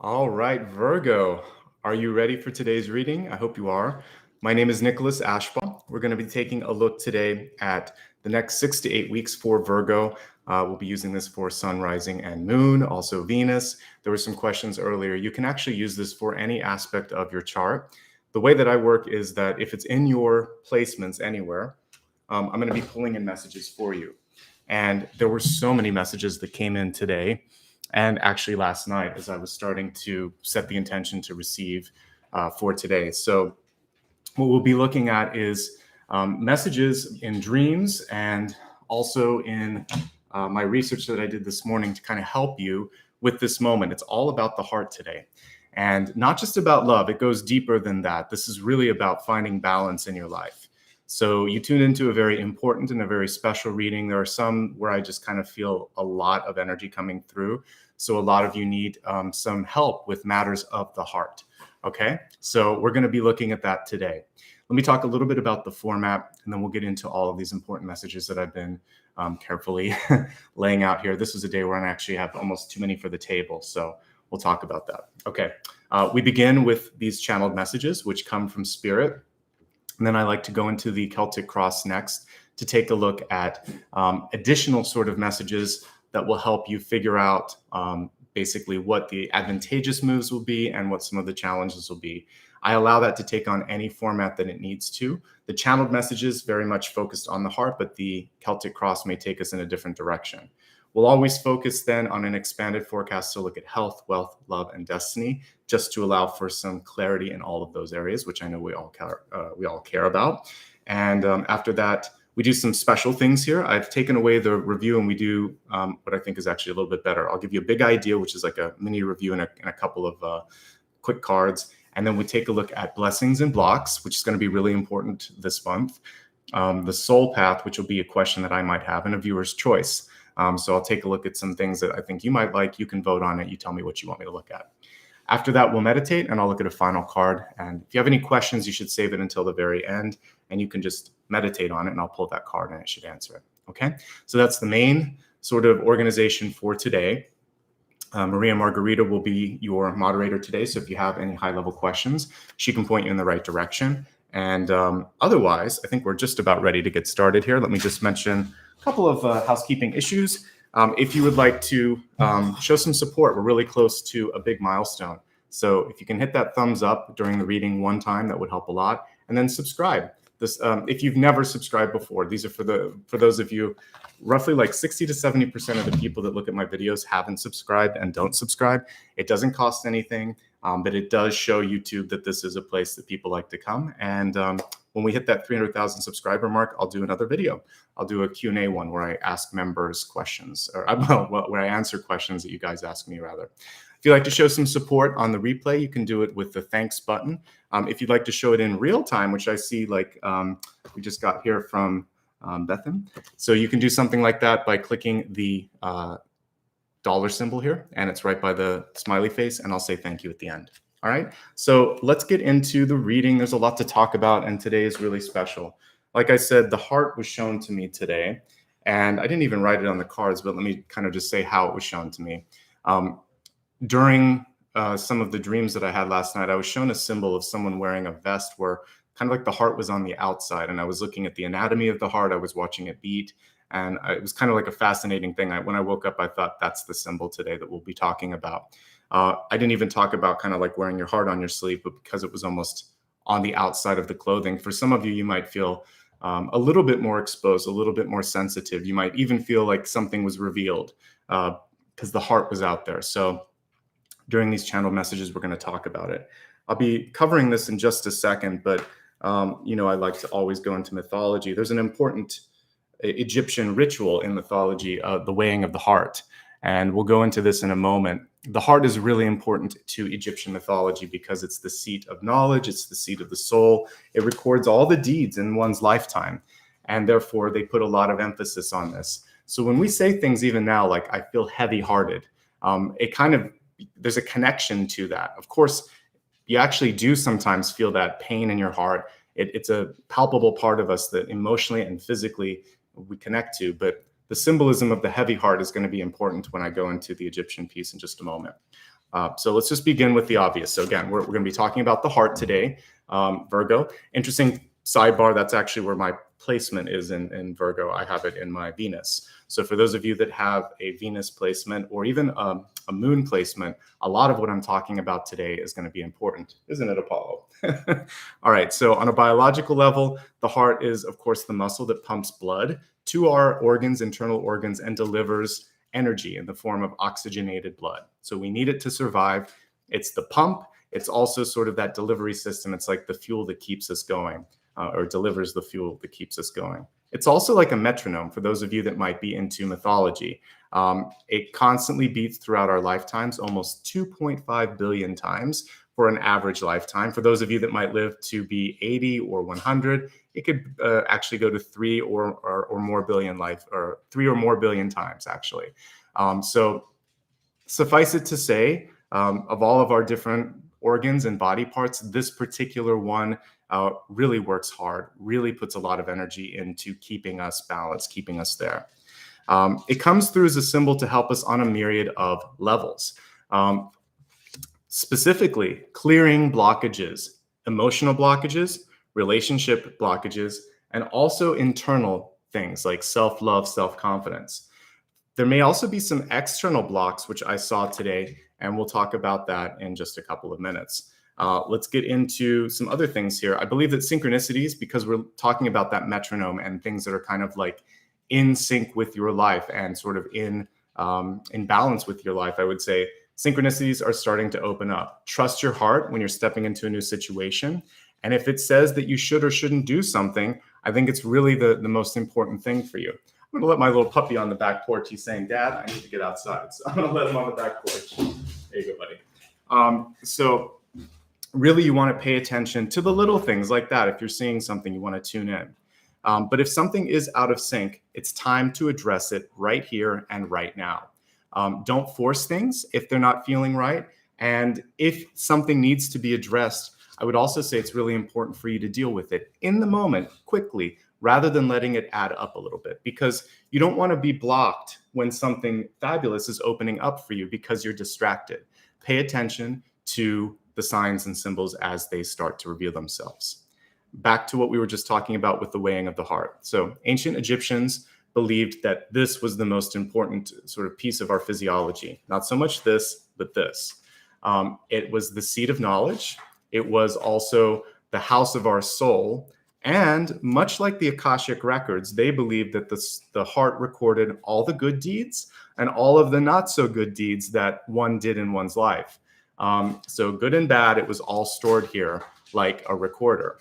All right, Virgo, are you ready for today's reading? I hope you are. My name is Nicholas Ashbaugh. We're going to be taking a look today at the next 6 to 8 weeks for Virgo. We'll be using this for Sun, Rising, and Moon, also Venus. There were some questions earlier. You can actually use this for any aspect of your chart. The way that I work is that if it's in your placements anywhere, I'm going to be pulling in messages for you. And there were so many messages that came in today and actually last night as I was starting to set the intention to receive for today. So what we'll be looking at is messages in dreams and also in my research that I did this morning to kind of help you with this moment. It's all about the heart today. And not just about love, it goes deeper than that. This is really about finding balance in your life. So you tune into a very important and a very special reading. There are some where I just kind of feel a lot of energy coming through. So a lot of you need some help with matters of the heart. Okay, so we're going to be looking at that today. Let me talk a little bit about the format, and then we'll get into all of these important messages that I've been carefully laying out here. This is a day where I actually have almost too many for the table, so we'll talk about that. Okay, we begin with these channeled messages, which come from Spirit. And then I like to go into the Celtic Cross next to take a look at additional sort of messages that will help you figure out basically what the advantageous moves will be and what some of the challenges will be. I allow that to take on any format that it needs to. The channeled messages very much focused on the heart, but the Celtic Cross may take us in a different direction. We'll always focus then on an expanded forecast to look at health, wealth, love, and destiny, just to allow for some clarity in all of those areas, which I know we all care about. And after that, we do some special things here. I've taken away the review, and we do what I think is actually a little bit better. I'll give you a big idea, which is like a mini review and a couple of quick cards. And then we take a look at blessings and blocks, which is going to be really important this month. The soul path, which will be a question that I might have, and a viewer's choice. So I'll take a look at some things that I think you might like. You can vote on it. You tell me what you want me to look at. After that, we'll meditate, and I'll look at a final card. And if you have any questions, you should save it until the very end, and you can just meditate on it, and I'll pull that card, and it should answer it. Okay? So that's the main sort of organization for today. Maria Margarita will be your moderator today, so if you have any high-level questions, she can point you in the right direction. And otherwise, I think we're just about ready to get started here. Let me just mention a couple of housekeeping issues. If you would like to show some support, we're really close to a big milestone. So if you can hit that thumbs up during the reading one time, that would help a lot. And then subscribe. This, if you've never subscribed before, these are for those of you, roughly like 60 to 70% of the people that look at my videos haven't subscribed and don't subscribe. It doesn't cost anything, but it does show YouTube that this is a place that people like to come. And when we hit that 300,000 subscriber mark, I'll do another video. I'll do a Q&A one where I ask members questions, or where I answer questions that you guys ask me, rather. If you'd like to show some support on the replay, you can do it with the thanks button. If you'd like to show it in real time, which I see like we just got here from Bethan. So you can do something like that by clicking the dollar symbol here, and it's right by the smiley face, and I'll say thank you at the end. All right, so let's get into the reading. There's a lot to talk about, and today is really special. Like I said, the heart was shown to me today, and I didn't even write it on the cards, but let me kind of just say how it was shown to me. During some of the dreams that I had last night, I was shown a symbol of someone wearing a vest where kind of like the heart was on the outside, and I was looking at the anatomy of the heart. I was watching it beat, and it was kind of like a fascinating thing. When I woke up, I thought that's the symbol today that we'll be talking about. I didn't even talk about kind of like wearing your heart on your sleeve, but because it was almost on the outside of the clothing, for some of you, you might feel a little bit more exposed, a little bit more sensitive. You might even feel like something was revealed because the heart was out there. So during these channeled messages, we're going to talk about it. I'll be covering this in just a second, but you know, I like to always go into mythology. There's an important Egyptian ritual in mythology, the weighing of the heart. And we'll go into this in a moment. The heart is really important to Egyptian mythology because it's the seat of knowledge. It's the seat of the soul. It records all the deeds in one's lifetime. And therefore, they put a lot of emphasis on this. So when we say things even now, like I feel heavy-hearted, it kind of, there's a connection to that. Of course, you actually do sometimes feel that pain in your heart. It's a palpable part of us that emotionally and physically we connect to, but the symbolism of the heavy heart is going to be important when I go into the Egyptian piece in just a moment. So let's just begin with the obvious. So again, we're going to be talking about the heart today, Virgo. Interesting sidebar, that's actually where my placement is in Virgo. I have it in my Venus. So for those of you that have a Venus placement or even a moon placement, a lot of what I'm talking about today is going to be important, isn't it, Apollo? All right, so on a biological level, the heart is, of course, the muscle that pumps blood to our organs, internal organs, and delivers energy in the form of oxygenated blood. So we need it to survive. It's the pump. It's also sort of that delivery system. It's like the fuel that keeps us going, or delivers the fuel that keeps us going. It's also like a metronome for those of you that might be into mythology. It constantly beats throughout our lifetimes, almost 2.5 billion times for an average lifetime. For those of you that might live to be 80 or 100, it could actually go to 3 or more billion times, actually. So suffice it to say, of all of our different organs and body parts, this particular one really works hard, really puts a lot of energy into keeping us balanced, keeping us there. It comes through as a symbol to help us on a myriad of levels. Specifically, clearing blockages, emotional blockages, relationship blockages, and also internal things like self-love, self-confidence. There may also be some external blocks, which I saw today, and we'll talk about that in just a couple of minutes. Let's get into some other things here. I believe that synchronicities, because we're talking about that metronome and things that are kind of like in sync with your life and sort of in balance with your life, I would say synchronicities are starting to open up. Trust your heart when you're stepping into a new situation. And if it says that you should or shouldn't do something, I think it's really the most important thing for you. I'm going to let my little puppy on the back porch. He's saying, Dad, I need to get outside. So I'm going to let him on the back porch. There you go, buddy. So really, you want to pay attention to the little things like that. If you're seeing something, you want to tune in. But if something is out of sync, it's time to address it right here and right now. Don't force things if they're not feeling right. And if something needs to be addressed, I would also say it's really important for you to deal with it in the moment, quickly, rather than letting it add up a little bit, because you don't want to be blocked when something fabulous is opening up for you because you're distracted. Pay attention to the signs and symbols as they start to reveal themselves. Back to what we were just talking about with the weighing of the heart. So ancient Egyptians believed that this was the most important sort of piece of our physiology. Not so much this, but this. It was the seat of knowledge. It was also the house of our soul. And much like the Akashic records, they believed that the heart recorded all the good deeds and all of the not so good deeds that one did in one's life. So good and bad, it was all stored here like a recorder.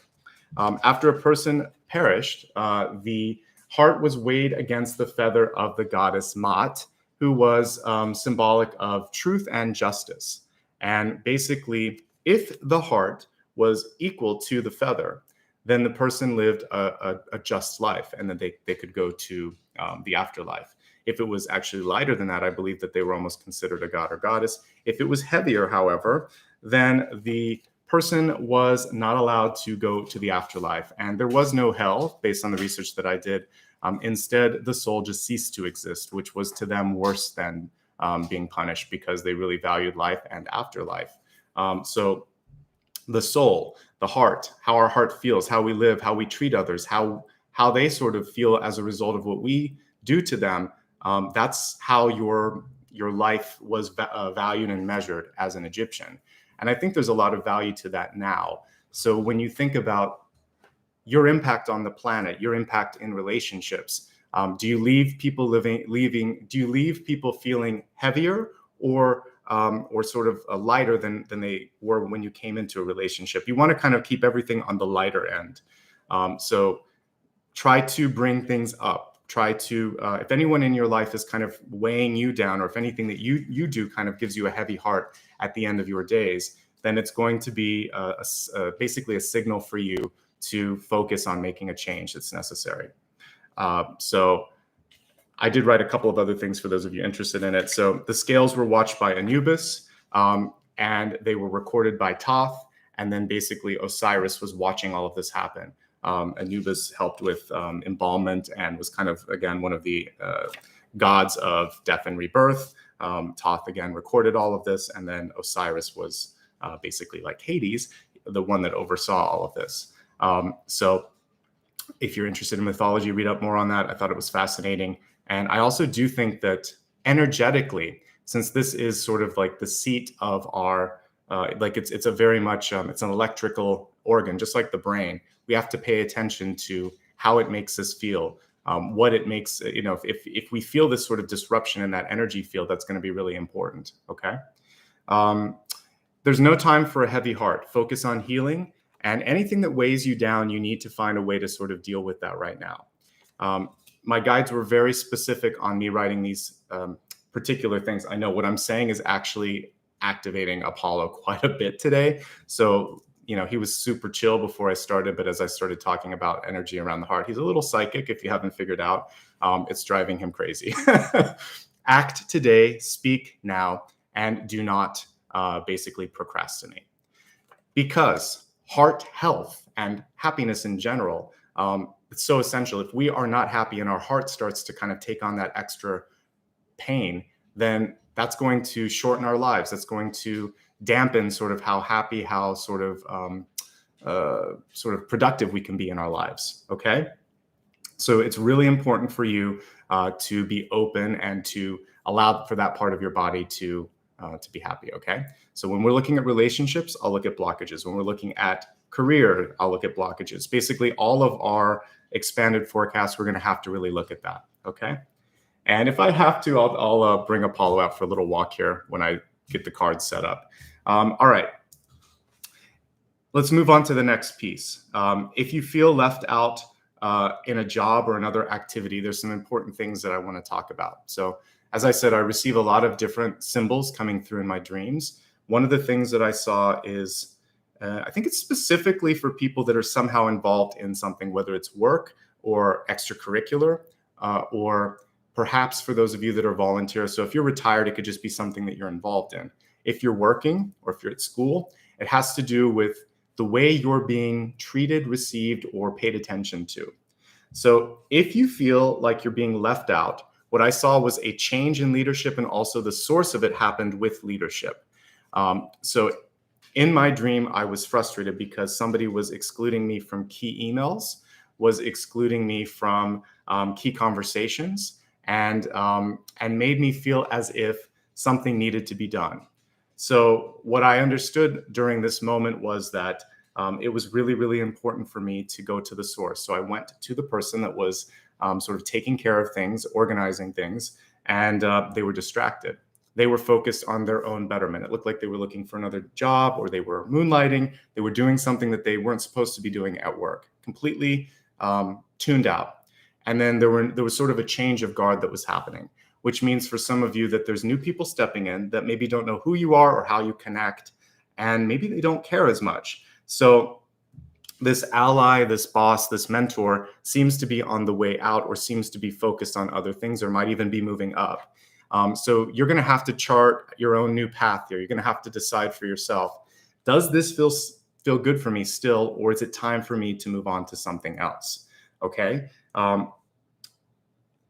After a person perished, the heart was weighed against the feather of the goddess Mat, who was symbolic of truth and justice. And basically, if the heart was equal to the feather, then the person lived a just life, and then they could go to the afterlife. If it was actually lighter than that, I believe that they were almost considered a god or goddess. If it was heavier, however, then the person was not allowed to go to the afterlife. And there was no hell, based on the research that I did. Instead, the soul just ceased to exist, which was to them worse than being punished, because they really valued life and afterlife. So the soul, the heart, how our heart feels, how we live, how we treat others, how they sort of feel as a result of what we do to them, that's how your life was valued and measured as an Egyptian. And I think there's a lot of value to that now. So when you think about your impact on the planet, your impact in relationships, do you leave people feeling heavier or sort of lighter than they were when you came into a relationship? You want to kind of keep everything on the lighter end. So try to bring things up. Try to, if anyone in your life is kind of weighing you down, or if anything that you do kind of gives you a heavy heart at the end of your days, then it's going to be basically a signal for you to focus on making a change that's necessary. So I did write a couple of other things for those of you interested in it. So the scales were watched by Anubis, and they were recorded by Thoth, and then basically Osiris was watching all of this happen. Anubis helped with embalmment and was kind of, again, one of the gods of death and rebirth. Thoth again recorded all of this, and then Osiris was basically like Hades, the one that oversaw all of this. So if you're interested in mythology, read up more on that. I thought it was fascinating. And I also do think that energetically, since this is sort of like the seat of our, like it's a very much, it's an electrical organ, just like the brain. We have to pay attention to how it makes us feel, what it makes, you know, if we feel this sort of disruption in that energy field, that's going to be really important, okay? There's no time for a heavy heart. Focus on healing, and anything that weighs you down, you need to find a way to sort of deal with that right now. My guides were very specific on me writing these particular things. I know what I'm saying is actually activating Apollo quite a bit today. So, you know, he was super chill before I started, but as I started talking about energy around the heart, he's a little psychic, if you haven't figured out. It's driving him crazy. Act today, speak now, and do not basically procrastinate. Because heart health and happiness in general, it's so essential. If we are not happy and our heart starts to kind of take on that extra pain, then that's going to shorten our lives. That's going to dampen sort of how happy, how sort of productive we can be in our lives. Okay, so it's really important for you to be open and to allow for that part of your body to be happy. Okay, so when we're looking at relationships, I'll look at blockages. When we're looking at career, I'll look at blockages. Basically, all of our expanded forecasts, we're going to have to really look at that. Okay. And if I have to, I'll bring Apollo out for a little walk here when I get the cards set up. All right. Let's move on to the next piece. If you feel left out in a job or another activity, there's some important things that I want to talk about. So as I said, I receive a lot of different symbols coming through in my dreams. One of the things that I saw is, I think it's specifically for people that are somehow involved in something, whether it's work or extracurricular, or perhaps for those of you that are volunteers. So if you're retired, it could just be something that you're involved in. If you're working or if you're at school, it has to do with the way you're being treated, received, or paid attention to. So if you feel like you're being left out, what I saw was a change in leadership, and also the source of it happened with leadership. So in my dream, I was frustrated because somebody was excluding me from key emails, was excluding me from key conversations, and made me feel as if something needed to be done. So what I understood during this moment was that it was really, really important for me to go to the source. So I went to the person that was sort of taking care of things, organizing things, and they were distracted. They were focused on their own betterment. It looked like they were looking for another job, or they were moonlighting. They were doing something that they weren't supposed to be doing at work, completely tuned out. And then there was sort of a change of guard that was happening, which means for some of you that there's new people stepping in that maybe don't know who you are or how you connect, and maybe they don't care as much. So this ally, this boss, this mentor seems to be on the way out, or seems to be focused on other things, or might even be moving up. So you're going to have to chart your own new path here. You're going to have to decide for yourself, does this feel good for me still, or is it time for me to move on to something else? Okay.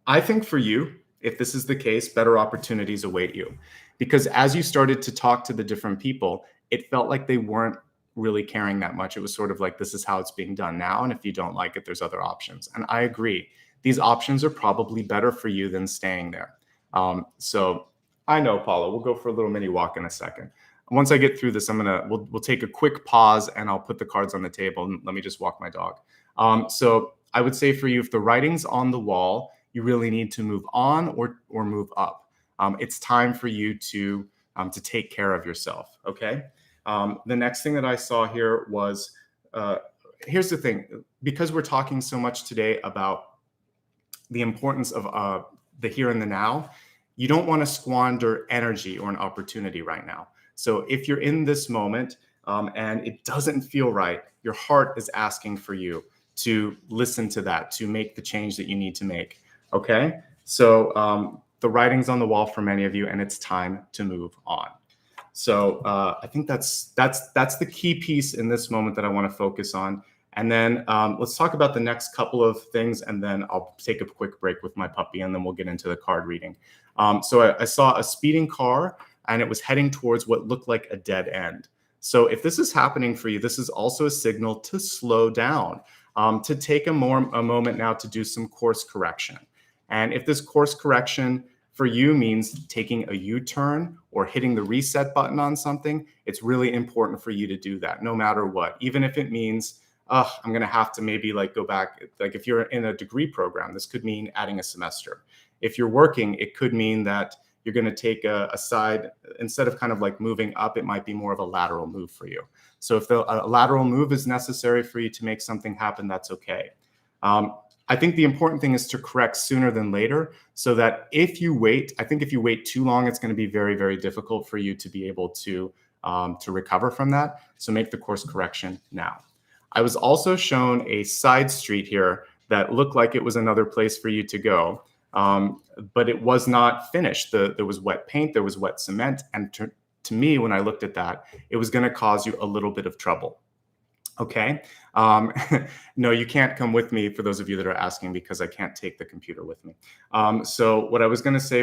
I think for you, if this is the case, better opportunities await you, because as you started to talk to the different people, it felt like they weren't really caring that much. It was sort of like, this is how it's being done now, and if you don't like it, there's other options. And I agree. These options are probably better for you than staying there. So I know, Paula, we'll go for a little mini walk in a second. Once I get through this, we'll take a quick pause, and I'll put the cards on the table, and let me just walk my dog. So I would say for you, if the writing's on the wall, you really need to move on or move up. It's time for you to take care of yourself. Okay. The next thing that I saw here was, here's the thing, because we're talking so much today about the importance of the here and the now, you don't want to squander energy or an opportunity right now. So if you're in this moment and it doesn't feel right, your heart is asking for you to listen to that, to make the change that you need to make. Okay, so the writing's on the wall for many of you, and it's time to move on. So I think that's the key piece in this moment that I want to focus on. And then let's talk about the next couple of things, and then I'll take a quick break with my puppy, and then we'll get into the card reading. So I saw a speeding car, and it was heading towards what looked like a dead end. So if this is happening for you, this is also a signal to slow down, to take a moment now to do some course correction. And if this course correction for you means taking a U-turn or hitting the reset button on something, it's really important for you to do that no matter what, even if it means, I'm going to have to maybe like go back. Like if you're in a degree program, this could mean adding a semester. If you're working, it could mean that you're going to take a side, instead of kind of like moving up, it might be more of a lateral move for you. So if a lateral move is necessary for you to make something happen, that's okay. I think the important thing is to correct sooner than later, so that if you wait, I think if you wait too long, it's going to be very, very difficult for you to be able to recover from that. So make the course correction now. I was also shown a side street here that looked like it was another place for you to go, but it was not finished. There was wet paint, there was wet cement, and to me, when I looked at that, it was going to cause you a little bit of trouble. Okay. No, you can't come with me, for those of you that are asking, because I can't take the computer with me. So what I was going to say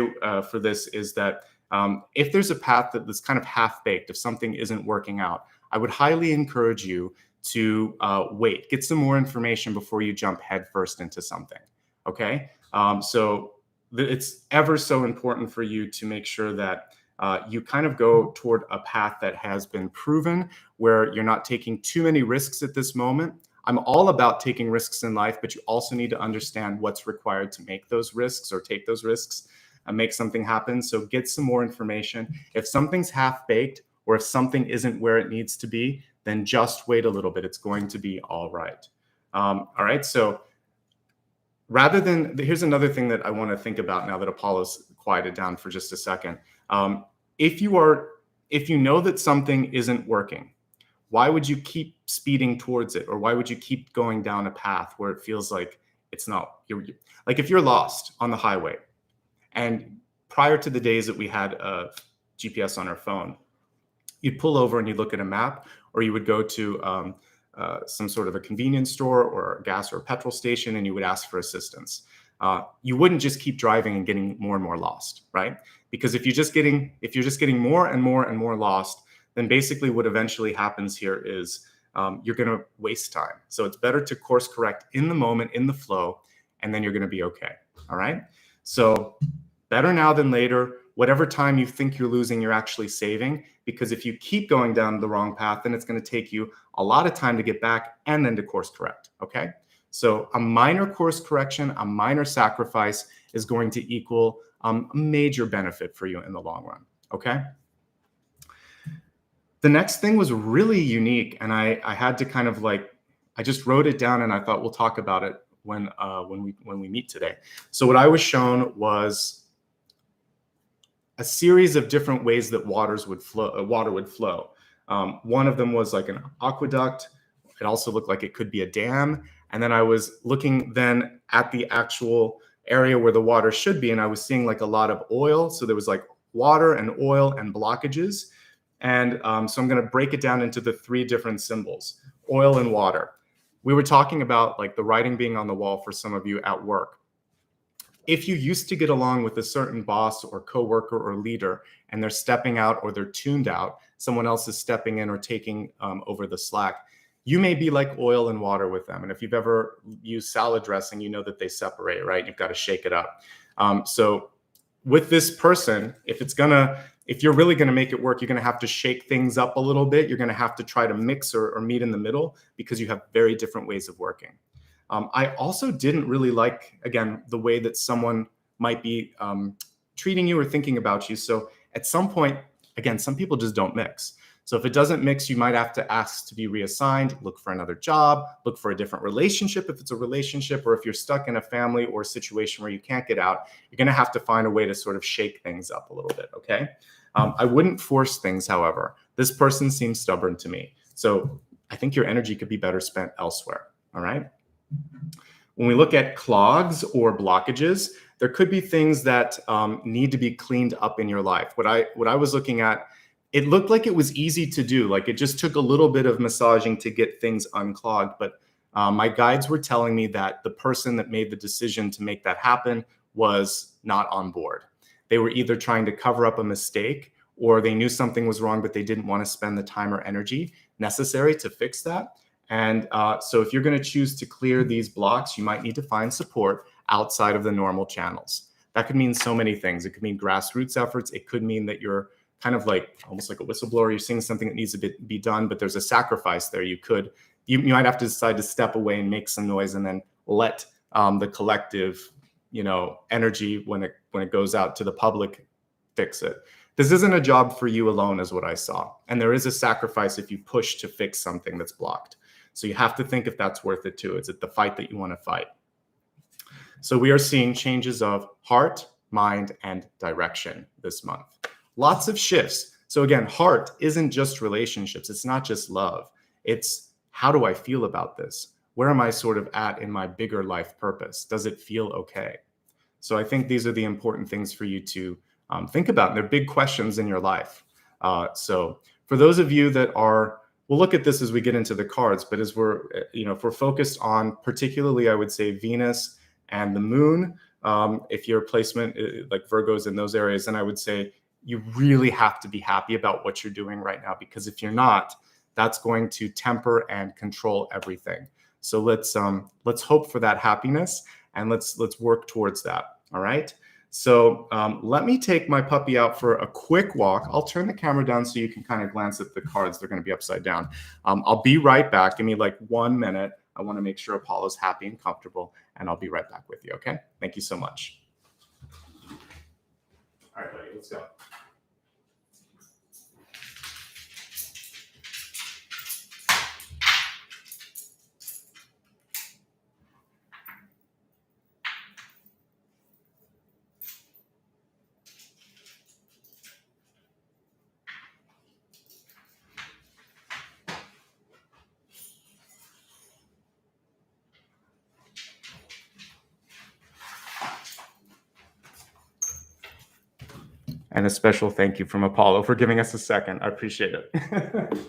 for this is that if there's a path that's kind of half-baked, if something isn't working out, I would highly encourage you to wait, get some more information before you jump headfirst into something. Okay. So it's ever so important for you to make sure that you kind of go toward a path that has been proven, where you're not taking too many risks at this moment. I'm all about taking risks in life, but you also need to understand what's required to make those risks or take those risks and make something happen. So get some more information. If something's half-baked or if something isn't where it needs to be, then just wait a little bit. It's going to be all right. All right. So rather than, here's another thing that I want to think about now that Apollo's quieted down for just a second. If you know that something isn't working, why would you keep speeding towards it? Or why would you keep going down a path where it feels like it's not, like if you're lost on the highway, and prior to the days that we had a GPS on our phone, you'd pull over and you'd look at a map, or you would go to some sort of a convenience store or a gas or a petrol station, and you would ask for assistance. You wouldn't just keep driving and getting more and more lost, right? Because if you're just getting more and more and more lost, then basically what eventually happens here is you're going to waste time. So it's better to course correct in the moment, in the flow, and then you're going to be okay. All right. So better now than later. Whatever time you think you're losing, you're actually saving, because if you keep going down the wrong path, then it's going to take you a lot of time to get back and then to course correct. Okay. So a minor course correction, a minor sacrifice is going to equal a major benefit for you in the long run. Okay. The next thing was really unique, and I had to kind of like, I just wrote it down and I thought we'll talk about it when we meet today. So what I was shown was a series of different ways that water would flow. One of them was like an aqueduct. It also looked like it could be a dam. And then I was looking then at the actual area where the water should be, and I was seeing like a lot of oil. So there was like water and oil and blockages. And so I'm going to break it down into the three different symbols: oil and water. We were talking about like the writing being on the wall for some of you at work. If you used to get along with a certain boss or coworker or leader, and they're stepping out or they're tuned out, someone else is stepping in or taking over the slack, you may be like oil and water with them. And if you've ever used salad dressing, you know that they separate, right? You've got to shake it up. So with this person, if you're really going to make it work, you're going to have to shake things up a little bit. You're going to have to try to mix or meet in the middle, because you have very different ways of working. I also didn't really like, again, the way that someone might be treating you or thinking about you. So at some point, again, some people just don't mix. So if it doesn't mix, you might have to ask to be reassigned, look for another job, look for a different relationship if it's a relationship, or if you're stuck in a family or a situation where you can't get out, you're going to have to find a way to sort of shake things up a little bit, okay? I wouldn't force things, however. This person seems stubborn to me. So I think your energy could be better spent elsewhere, all right? When we look at clogs or blockages, there could be things that need to be cleaned up in your life. What I was looking at, it looked like it was easy to do. Like it just took a little bit of massaging to get things unclogged. But My guides were telling me that the person that made the decision to make that happen was not on board. They were either trying to cover up a mistake, or they knew something was wrong, but they didn't want to spend the time or energy necessary to fix that. And so if you're going to choose to clear these blocks, you might need to find support outside of the normal channels. That could mean so many things. It could mean grassroots efforts. It could mean that you're kind of like almost like a whistleblower. You're seeing something that needs to be done, but there's a sacrifice there. You might have to decide to step away and make some noise, and then let the collective, energy when it goes out to the public fix it. This isn't a job for you alone, is what I saw. And there is a sacrifice if you push to fix something that's blocked. So you have to think if that's worth it too. Is it the fight that you want to fight? So we are seeing changes of heart, mind, and direction this month. Lots of shifts. So again, heart isn't just relationships. It's not just love. It's how do I feel about this? Where am I sort of at in my bigger life purpose? Does it feel okay? So I think these are the important things for you to think about. And they're big questions in your life. So for those of you that are, we'll look at this as we get into the cards, but as we're, if we're focused on particularly, I would say Venus and the moon, if your placement like Virgo's in those areas, then I would say you really have to be happy about what you're doing right now, because if you're not, that's going to temper and control everything. So let's hope for that happiness, and let's work towards that. All right. So let me take my puppy out for a quick walk. I'll turn the camera down so you can kind of glance at the cards. They're going to be upside down. I'll be right back. Give me like 1 minute. I want to make sure Apollo's happy and comfortable, and I'll be right back with you. Okay. Thank you so much. All right, buddy, let's go. And a special thank you from Apollo for giving us a second. I appreciate it.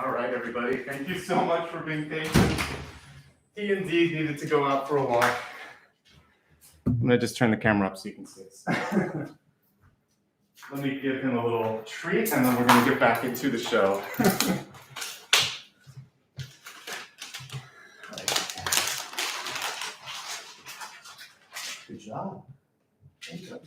All right, everybody. Thank you so much for being patient. He indeed needed to go out for a walk. I'm going to just turn the camera up so you can see this. Let me give him a little treat, and then we're going to get back into the show. Good job. Thank you.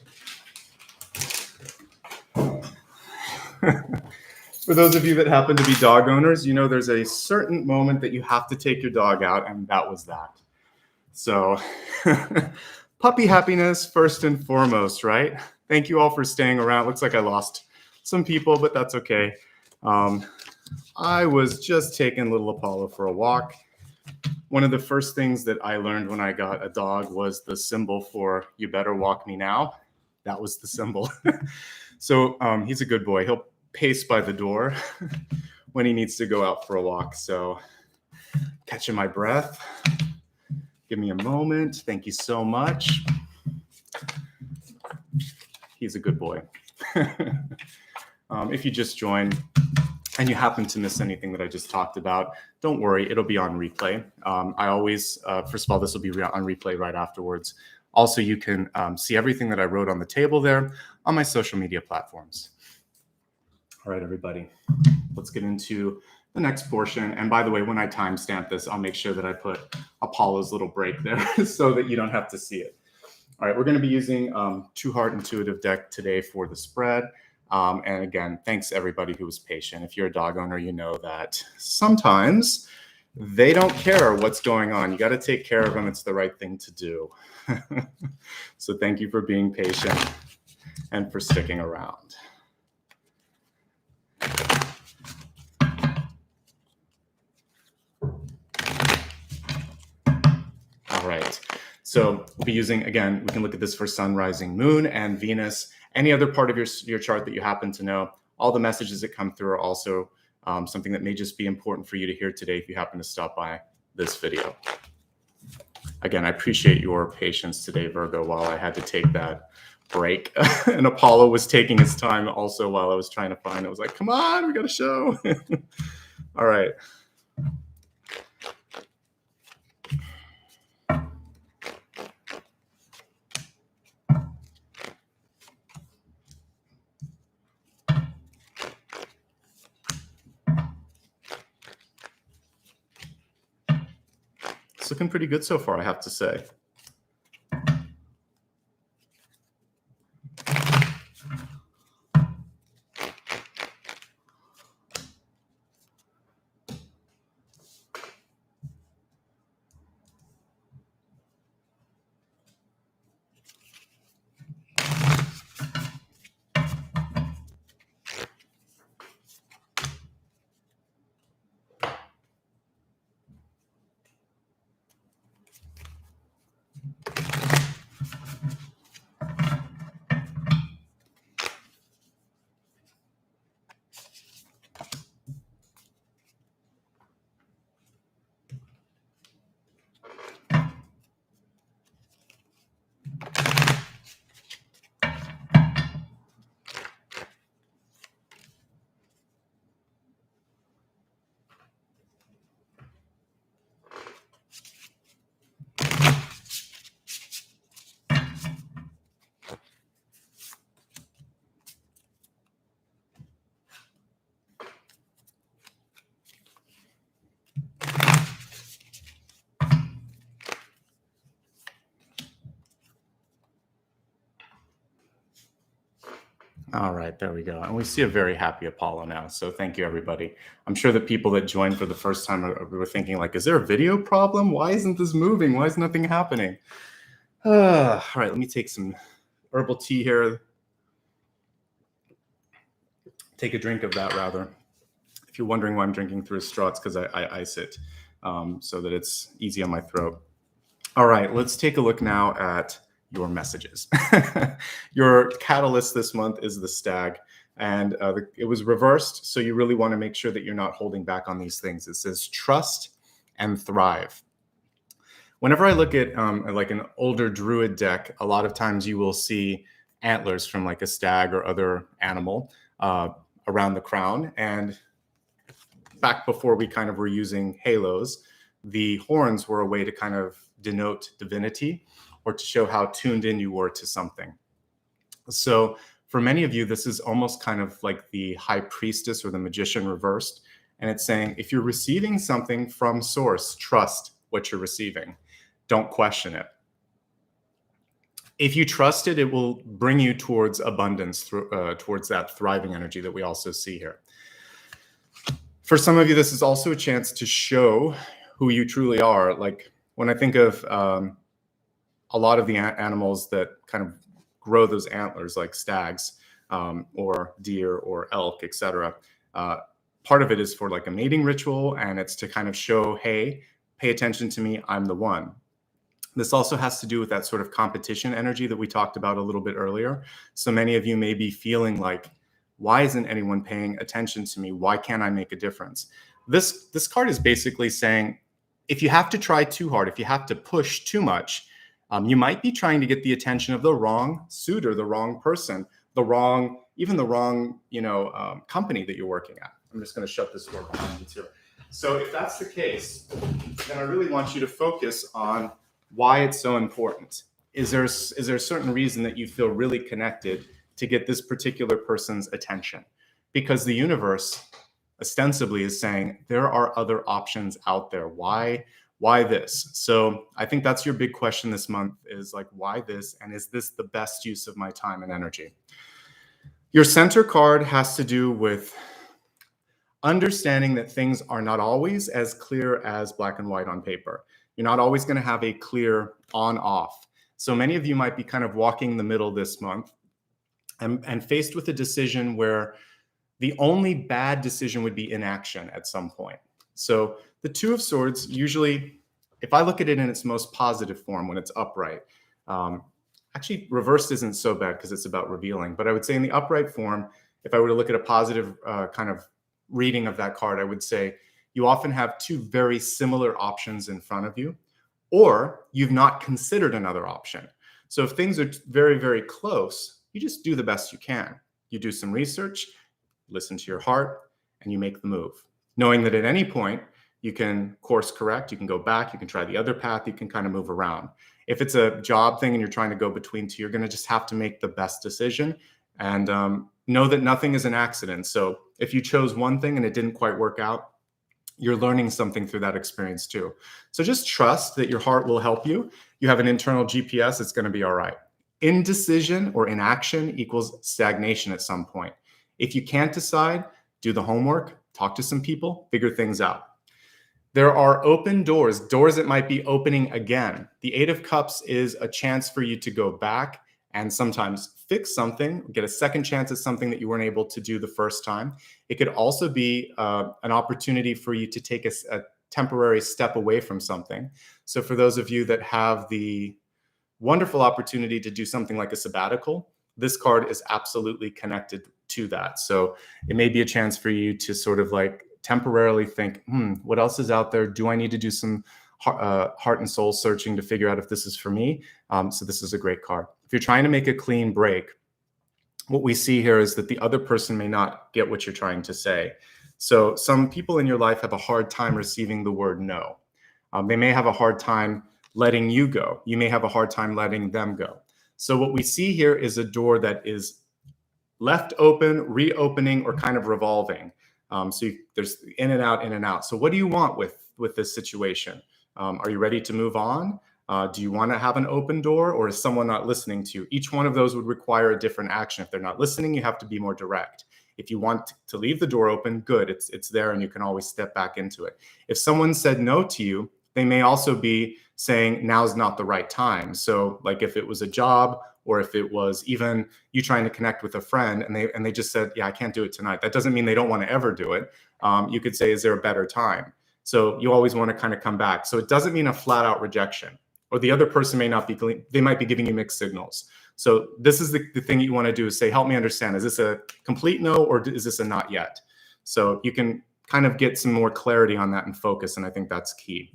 For those of you that happen to be dog owners, you know there's a certain moment that you have to take your dog out, and that was that. So puppy happiness first and foremost, right? Thank you all for staying around. Looks like I lost some people, but that's okay. I was just taking little Apollo for a walk. One of the first things that I learned when I got a dog was the symbol for "you better walk me now." That was the symbol. So he's a good boy. He'll pace by the door when he needs to go out for a walk. So catching my breath. Give me a moment. Thank you so much. He's a good boy. If you just joined and you happen to miss anything that I just talked about, don't worry, it'll be on replay. I always, first of all, this will be on replay right afterwards. Also, you can see everything that I wrote on the table there on my social media platforms. All right, everybody, let's get into the next portion. And by the way, when I timestamp this, I'll make sure that I put Apollo's little break there so that you don't have to see it. All right, we're going to be using Two Heart Intuitive deck today for the spread. And again, thanks everybody who was patient. If you're a dog owner, you know that sometimes they don't care what's going on. You got to take care of them. It's the right thing to do. So thank you for being patient and for sticking around. All right, so we'll be using, again, we can look at this for sun, rising, moon, and Venus. Any other part of your chart that you happen to know. All the messages that come through are also something that may just be important for you to hear today if you happen to stop by this video. Again, I appreciate your patience today, Virgo, while I had to take that break. And Apollo was taking his time also while I was trying to find it. I was like, come on, we got a show. All right. It's looking pretty good so far, I have to say. All right, there we go. And we see a very happy Apollo now. So thank you, everybody. I'm sure the people that joined for the first time were thinking, like, is there a video problem? Why isn't this moving? Why is nothing happening? All right, let me take some herbal tea here. Take a drink of that, rather. If you're wondering why I'm drinking through a straw, it's because I ice it so that it's easy on my throat. All right, let's take a look now at your messages. Your catalyst this month is the stag, and it was reversed. So you really want to make sure that you're not holding back on these things. It says trust and thrive. Whenever I look at like an older druid deck, a lot of times you will see antlers from like a stag or other animal around the crown. And back before we kind of were using halos, the horns were a way to kind of denote divinity or to show how tuned in you were to something. So for many of you, this is almost kind of like the high priestess or the magician reversed. And it's saying, if you're receiving something from source, trust what you're receiving. Don't question it. If you trust it, it will bring you towards abundance, towards that thriving energy that we also see here. For some of you, this is also a chance to show who you truly are. Like when I think of a lot of the animals that kind of grow those antlers, like stags or deer or elk, etc. Part of it is for like a mating ritual, and it's to kind of show, hey, pay attention to me, I'm the one. This also has to do with that sort of competition energy that we talked about a little bit earlier. So many of you may be feeling like, why isn't anyone paying attention to me? Why can't I make a difference? This card is basically saying, if you have to try too hard, if you have to push too much, you might be trying to get the attention of the wrong suitor, the wrong person, even the wrong, company that you're working at. I'm just going to shut this door behind you too. So if that's the case, then I really want you to focus on why it's so important. Is there a certain reason that you feel really connected to get this particular person's attention? Because the universe ostensibly is saying there are other options out there. Why this? So I think that's your big question this month, is like, why this? And is this the best use of my time and energy? Your center card has to do with understanding that things are not always as clear as black and white on paper. You're not always going to have a clear on-off. So many of you might be kind of walking the middle this month and faced with a decision where the only bad decision would be inaction at some point. So the Two of Swords, usually, if I look at it in its most positive form, when it's upright, actually reversed isn't so bad because it's about revealing, but I would say in the upright form, if I were to look at a positive kind of reading of that card, I would say you often have two very similar options in front of you, or you've not considered another option. So if things are very, very close, you just do the best you can. You do some research, listen to your heart, and you make the move, knowing that at any point you can course correct, you can go back, you can try the other path, you can kind of move around. If it's a job thing and you're trying to go between two, you're going to just have to make the best decision and know that nothing is an accident. So if you chose one thing and it didn't quite work out, you're learning something through that experience too. So just trust that your heart will help you. You have an internal GPS, it's going to be all right. Indecision or inaction equals stagnation at some point. If you can't decide, do the homework, talk to some people, figure things out. There are open doors that might be opening again. The Eight of Cups is a chance for you to go back and sometimes fix something, get a second chance at something that you weren't able to do the first time. It could also be an opportunity for you to take a temporary step away from something. So for those of you that have the wonderful opportunity to do something like a sabbatical, this card is absolutely connected to that. So it may be a chance for you to sort of like temporarily think, what else is out there? Do I need to do some heart and soul searching to figure out if this is for me? So this is a great card. If you're trying to make a clean break, what we see here is that the other person may not get what you're trying to say. So some people in your life have a hard time receiving the word no. They may have a hard time letting you go. You may have a hard time letting them go. So what we see here is a door that is left open, reopening, or kind of revolving. There's in and out, in and out. So what do you want with this situation? Are you ready to move on? Do you want to have an open door, or is someone not listening to you? Each one of those would require a different action. If they're not listening, you have to be more direct. If you want to leave the door open, good, it's there and you can always step back into it. If someone said no to you, they may also be saying now's not the right time. So like if it was a job, or if it was even you trying to connect with a friend and they just said, yeah, I can't do it tonight. That doesn't mean they don't want to ever do it. You could say, is there a better time? So you always want to kind of come back. So it doesn't mean a flat out rejection, or the other person may not be, they might be giving you mixed signals. So this is the thing you want to do is say, help me understand, is this a complete no, or is this a not yet? So you can kind of get some more clarity on that and focus. And I think that's key.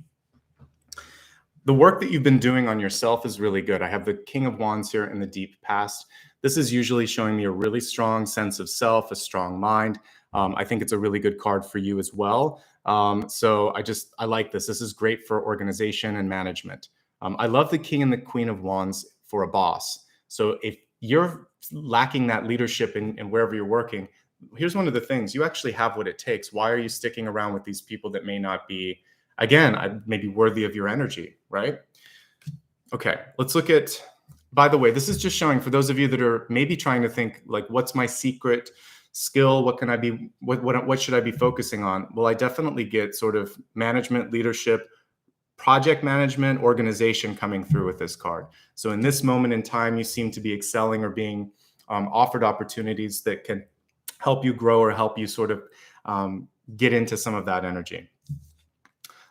The work that you've been doing on yourself is really good. I have the King of Wands here in the deep past. This is usually showing me a really strong sense of self, a strong mind. I think it's a really good card for you as well. So I like this. This is great for organization and management. I love the King and the Queen of Wands for a boss. So if you're lacking that leadership in wherever you're working, here's one of the things: you actually have what it takes. Why are you sticking around with these people that may not be, again, maybe worthy of your energy, right? Okay, let's look at, by the way, this is just showing for those of you that are maybe trying to think like, what's my secret skill? What can I be, what should I be focusing on? Well, I definitely get sort of management, leadership, project management, organization coming through with this card. So in this moment in time, you seem to be excelling or being offered opportunities that can help you grow or help you sort of get into some of that energy.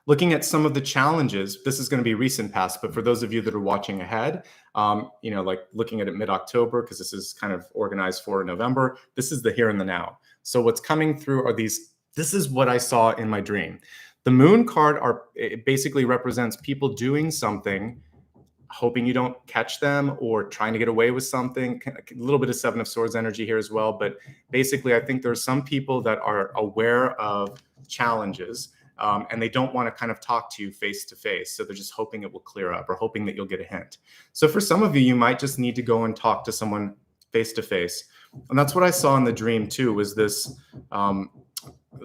Looking at some of the challenges, this is going to be recent past, but for those of you that are watching ahead, like looking at it mid-October, because this is kind of organized for November, this is the here and the now. So what's coming through are these, this is what I saw in my dream. The moon card it basically represents people doing something, hoping you don't catch them or trying to get away with something. A little bit of Seven of Swords energy here as well. But basically, I think there are some people that are aware of challenges and they don't want to kind of talk to you face to face. So they're just hoping it will clear up or hoping that you'll get a hint. So for some of you, you might just need to go and talk to someone face to face. And that's what I saw in the dream too, was this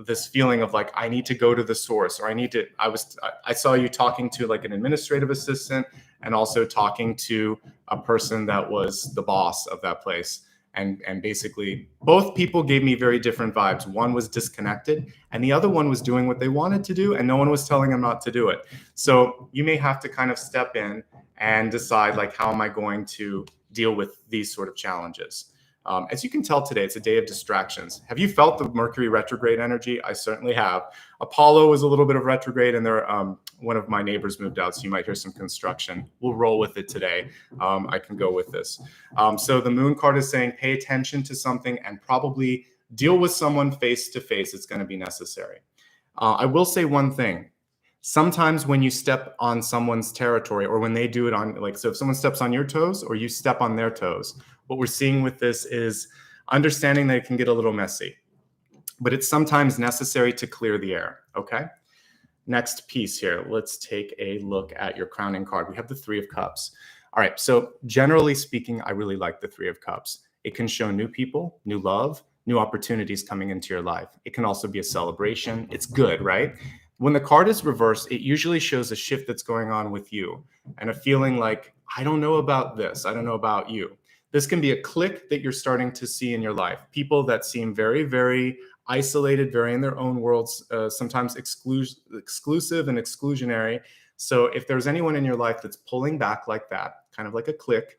this feeling of like, I need to go to the source, or I saw you talking to like an administrative assistant and also talking to a person that was the boss of that place. And basically both people gave me very different vibes. One was disconnected and the other one was doing what they wanted to do and no one was telling them not to do it. So you may have to kind of step in and decide like, how am I going to deal with these sort of challenges? As you can tell today, it's a day of distractions. Have you felt the Mercury retrograde energy? I certainly have. Apollo is a little bit of retrograde, and one of my neighbors moved out, so you might hear some construction. We'll roll with it today. I can go with this. So the moon card is saying pay attention to something and probably deal with someone face to face. It's going to be necessary. I will say one thing. Sometimes when you step on someone's territory, or when they do it on, like, so if someone steps on your toes or you step on their toes, what we're seeing with this is understanding that it can get a little messy, but it's sometimes necessary to clear the air, okay? Next piece here, let's take a look at your crowning card. We have the Three of Cups. All right, so generally speaking, I really like the Three of Cups. It can show new people, new love, new opportunities coming into your life. It can also be a celebration. It's good, right? When the card is reversed, it usually shows a shift that's going on with you and a feeling like, I don't know about this, I don't know about you. This can be a clique that you're starting to see in your life. People that seem very, very isolated, very in their own worlds, sometimes exclusive and exclusionary. So if there's anyone in your life that's pulling back like that, kind of like a clique,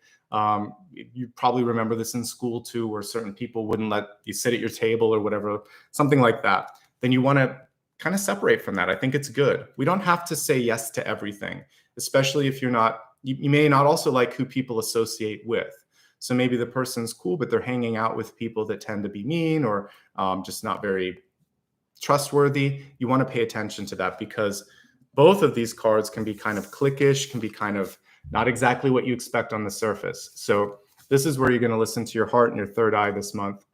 you probably remember this in school too, where certain people wouldn't let you sit at your table or whatever, something like that, then you want to kind of separate from that. I think it's good. We don't have to say yes to everything, especially if you may not also like who people associate with. So maybe the person's cool, but they're hanging out with people that tend to be mean or just not very trustworthy. You want to pay attention to that, because both of these cards can be kind of cliquish, can be kind of not exactly what you expect on the surface. So this is where you're going to listen to your heart and your third eye this month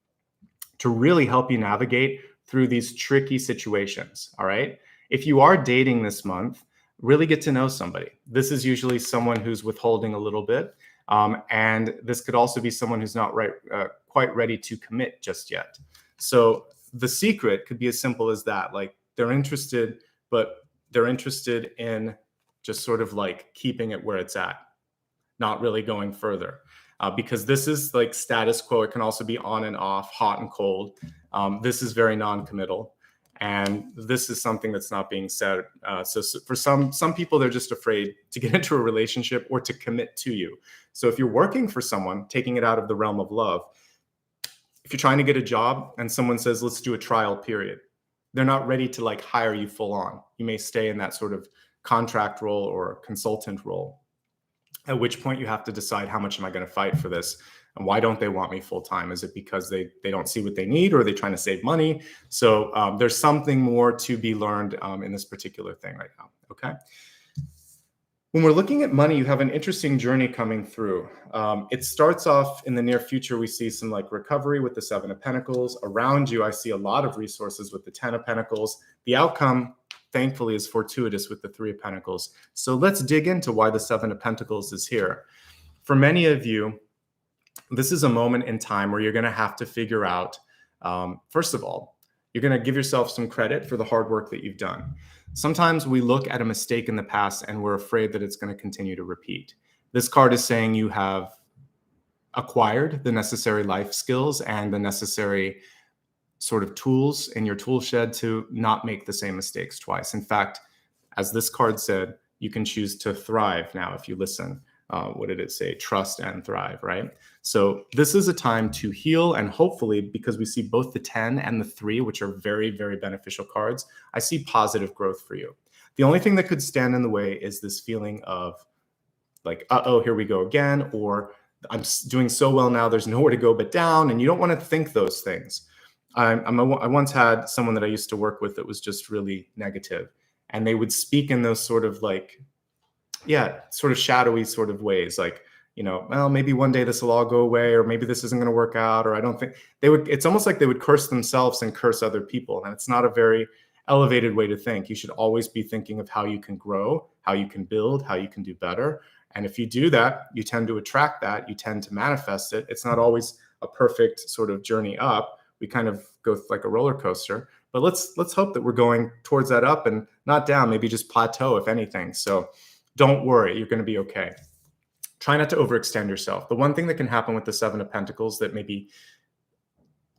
to really help you navigate through these tricky situations, all right? If you are dating this month, really get to know somebody. This is usually someone who's withholding a little bit. And this could also be someone who's not quite ready to commit just yet. So the secret could be as simple as that. Like, they're interested, but they're interested in just sort of like keeping it where it's at, not really going further. Because this is like status quo. It can also be on and off, hot and cold. This is very non-committal. And this is something that's not being said. So for some people, they're just afraid to get into a relationship or to commit to you. So if you're working for someone, taking it out of the realm of love, if you're trying to get a job and someone says, let's do a trial period, they're not ready to like hire you full on. You may stay in that sort of contract role or consultant role, at which point you have to decide, how much am I going to fight for this? And why don't they want me full time? Is it because they don't see what they need, or are they trying to save money? So there's something more to be learned in this particular thing right now. Okay. When we're looking at money, you have an interesting journey coming through. It starts off in the near future. We see some like recovery with the Seven of Pentacles. Around you, I see a lot of resources with the Ten of Pentacles. The outcome, thankfully, is fortuitous with the Three of Pentacles. So let's dig into why the Seven of Pentacles is here. For many of you, this is a moment in time where you're going to have to figure out, first of all, you're going to give yourself some credit for the hard work that you've done. Sometimes we look at a mistake in the past and we're afraid that it's going to continue to repeat. This card is saying you have acquired the necessary life skills and the necessary sort of tools in your tool shed to not make the same mistakes twice. In fact, as this card said, you can choose to thrive now if you listen. What did it say? Trust and thrive, right? So this is a time to heal, and hopefully, because we see both the 10 and the 3, which are very, very beneficial cards, I see positive growth for you. The only thing that could stand in the way is this feeling of like, uh-oh, here we go again, or I'm doing so well now, there's nowhere to go but down, and you don't want to think those things. I once had someone that I used to work with that was just really negative, and they would speak in those sort of like, sort of shadowy sort of ways, like, well, maybe one day this will all go away, or maybe this isn't going to work out, or I don't think it's almost like they would curse themselves and curse other people. And it's not a very elevated way to think. You should always be thinking of how you can grow, how you can build, how you can do better. And if you do that, you tend to attract that, you tend to manifest it. It's not always a perfect sort of journey up. We kind of go like a roller coaster, but let's hope that we're going towards that up and not down, maybe just plateau, if anything. So don't worry, you're going to be okay. Try not to overextend yourself. The one thing that can happen with the Seven of Pentacles that maybe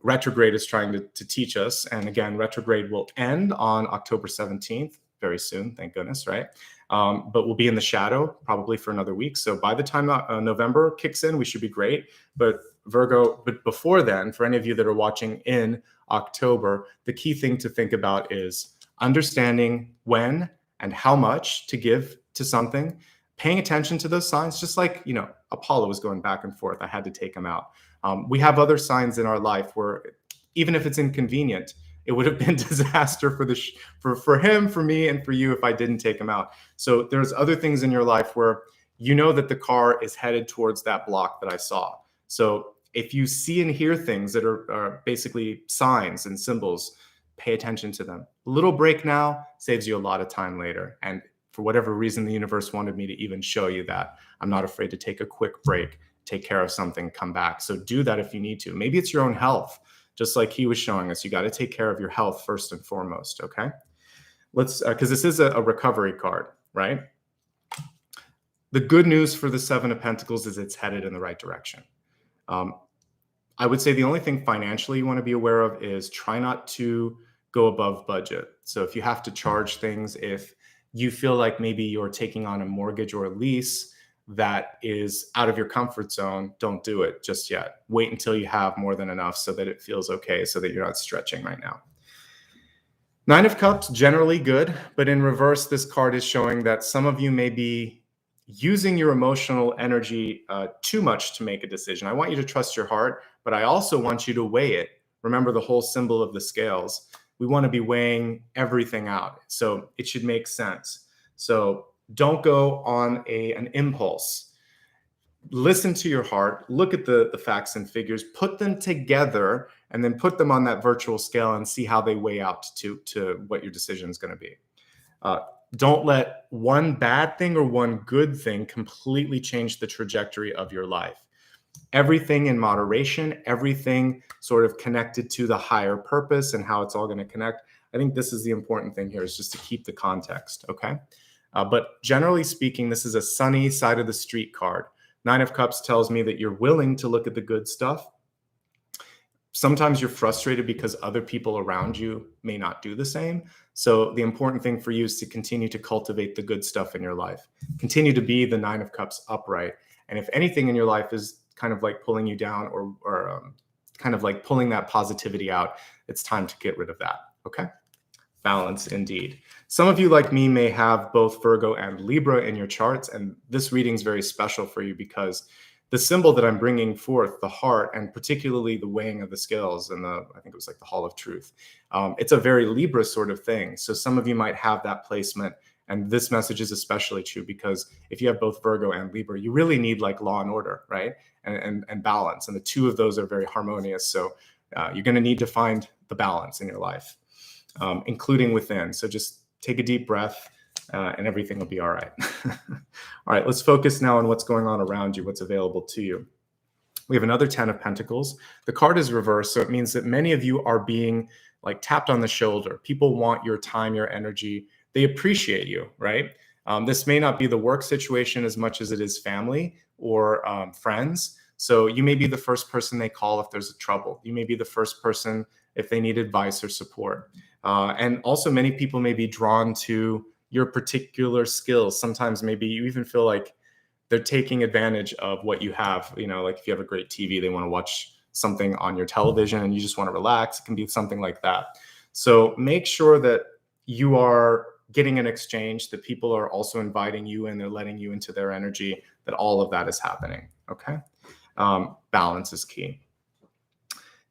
retrograde is trying to teach us, and again, retrograde will end on October 17th, very soon, thank goodness, right? But we'll be in the shadow probably for another week. So by the time November kicks in, we should be great. But Virgo, but before then, for any of you that are watching in October, the key thing to think about is understanding when and how much to give to something, paying attention to those signs, just like, Apollo was going back and forth. I had to take him out. We have other signs in our life where even if it's inconvenient, it would have been disaster for him, for me, and for you if I didn't take him out. So there's other things in your life where you know that the car is headed towards that block that I saw. So if you see and hear things that are basically signs and symbols, pay attention to them. A little break now saves you a lot of time later. And for whatever reason, the universe wanted me to even show you that. I'm not afraid to take a quick break, take care of something, come back. So do that if you need to. Maybe it's your own health. Just like he was showing us, you got to take care of your health first and foremost, okay? Let's, because this is a recovery card, right? The good news for the Seven of Pentacles is it's headed in the right direction. I would say the only thing financially you want to be aware of is try not to go above budget. So if you have to charge things, if you feel like maybe you're taking on a mortgage or a lease that is out of your comfort zone, don't do it just yet. Wait until you have more than enough so that it feels okay, so that you're not stretching right now. Nine of Cups, generally good, but in reverse, this card is showing that some of you may be using your emotional energy too much to make a decision. I want you to trust your heart, but I also want you to weigh it. Remember the whole symbol of the scales. We want to be weighing everything out. So it should make sense. So don't go on an impulse. Listen to your heart, look at the facts and figures, put them together, and then put them on that virtual scale and see how they weigh out to what your decision is going to be. Don't let one bad thing or one good thing completely change the trajectory of your life. Everything in moderation, everything sort of connected to the higher purpose and how it's all going to connect. I think this is the important thing here, is just to keep the context, okay? But generally speaking, this is a sunny side of the street card. Nine of Cups tells me that you're willing to look at the good stuff. Sometimes you're frustrated because other people around you may not do the same. So the important thing for you is to continue to cultivate the good stuff in your life. Continue to be the Nine of Cups upright. And if anything in your life is kind of like pulling you down or kind of like pulling that positivity out, it's time to get rid of that, okay? Balance indeed. Some of you, like me, may have both Virgo and Libra in your charts, and this reading is very special for you because the symbol that I'm bringing forth, the heart, and particularly the weighing of the scales and I think it was like the Hall of Truth, it's a very Libra sort of thing. So some of you might have that placement, And this message is especially true because if you have both Virgo and Libra, you really need like law and order, right? And balance. And the two of those are very harmonious. So you're going to need to find the balance in your life, including within. So just take a deep breath and everything will be all right. All right, let's focus now on what's going on around you, what's available to you. We have another 10 of Pentacles. The card is reversed, so it means that many of you are being like tapped on the shoulder. People want your time, your energy. They appreciate you, right? This may not be the work situation as much as it is family or friends. So you may be the first person they call if there's a trouble. You may be the first person if they need advice or support. And also many people may be drawn to your particular skills. Sometimes maybe you even feel like they're taking advantage of what you have. You know, like if you have a great TV, they want to watch something on your television and you just want to relax. It can be something like that. So make sure that you are getting an exchange, that people are also inviting you and they're letting you into their energy, that all of that is happening, okay? Balance is key.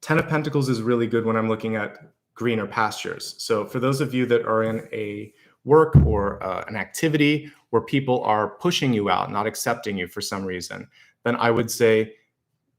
10 of Pentacles is really good when I'm looking at greener pastures. So for those of you that are in a work or an activity where people are pushing you out, not accepting you for some reason, then I would say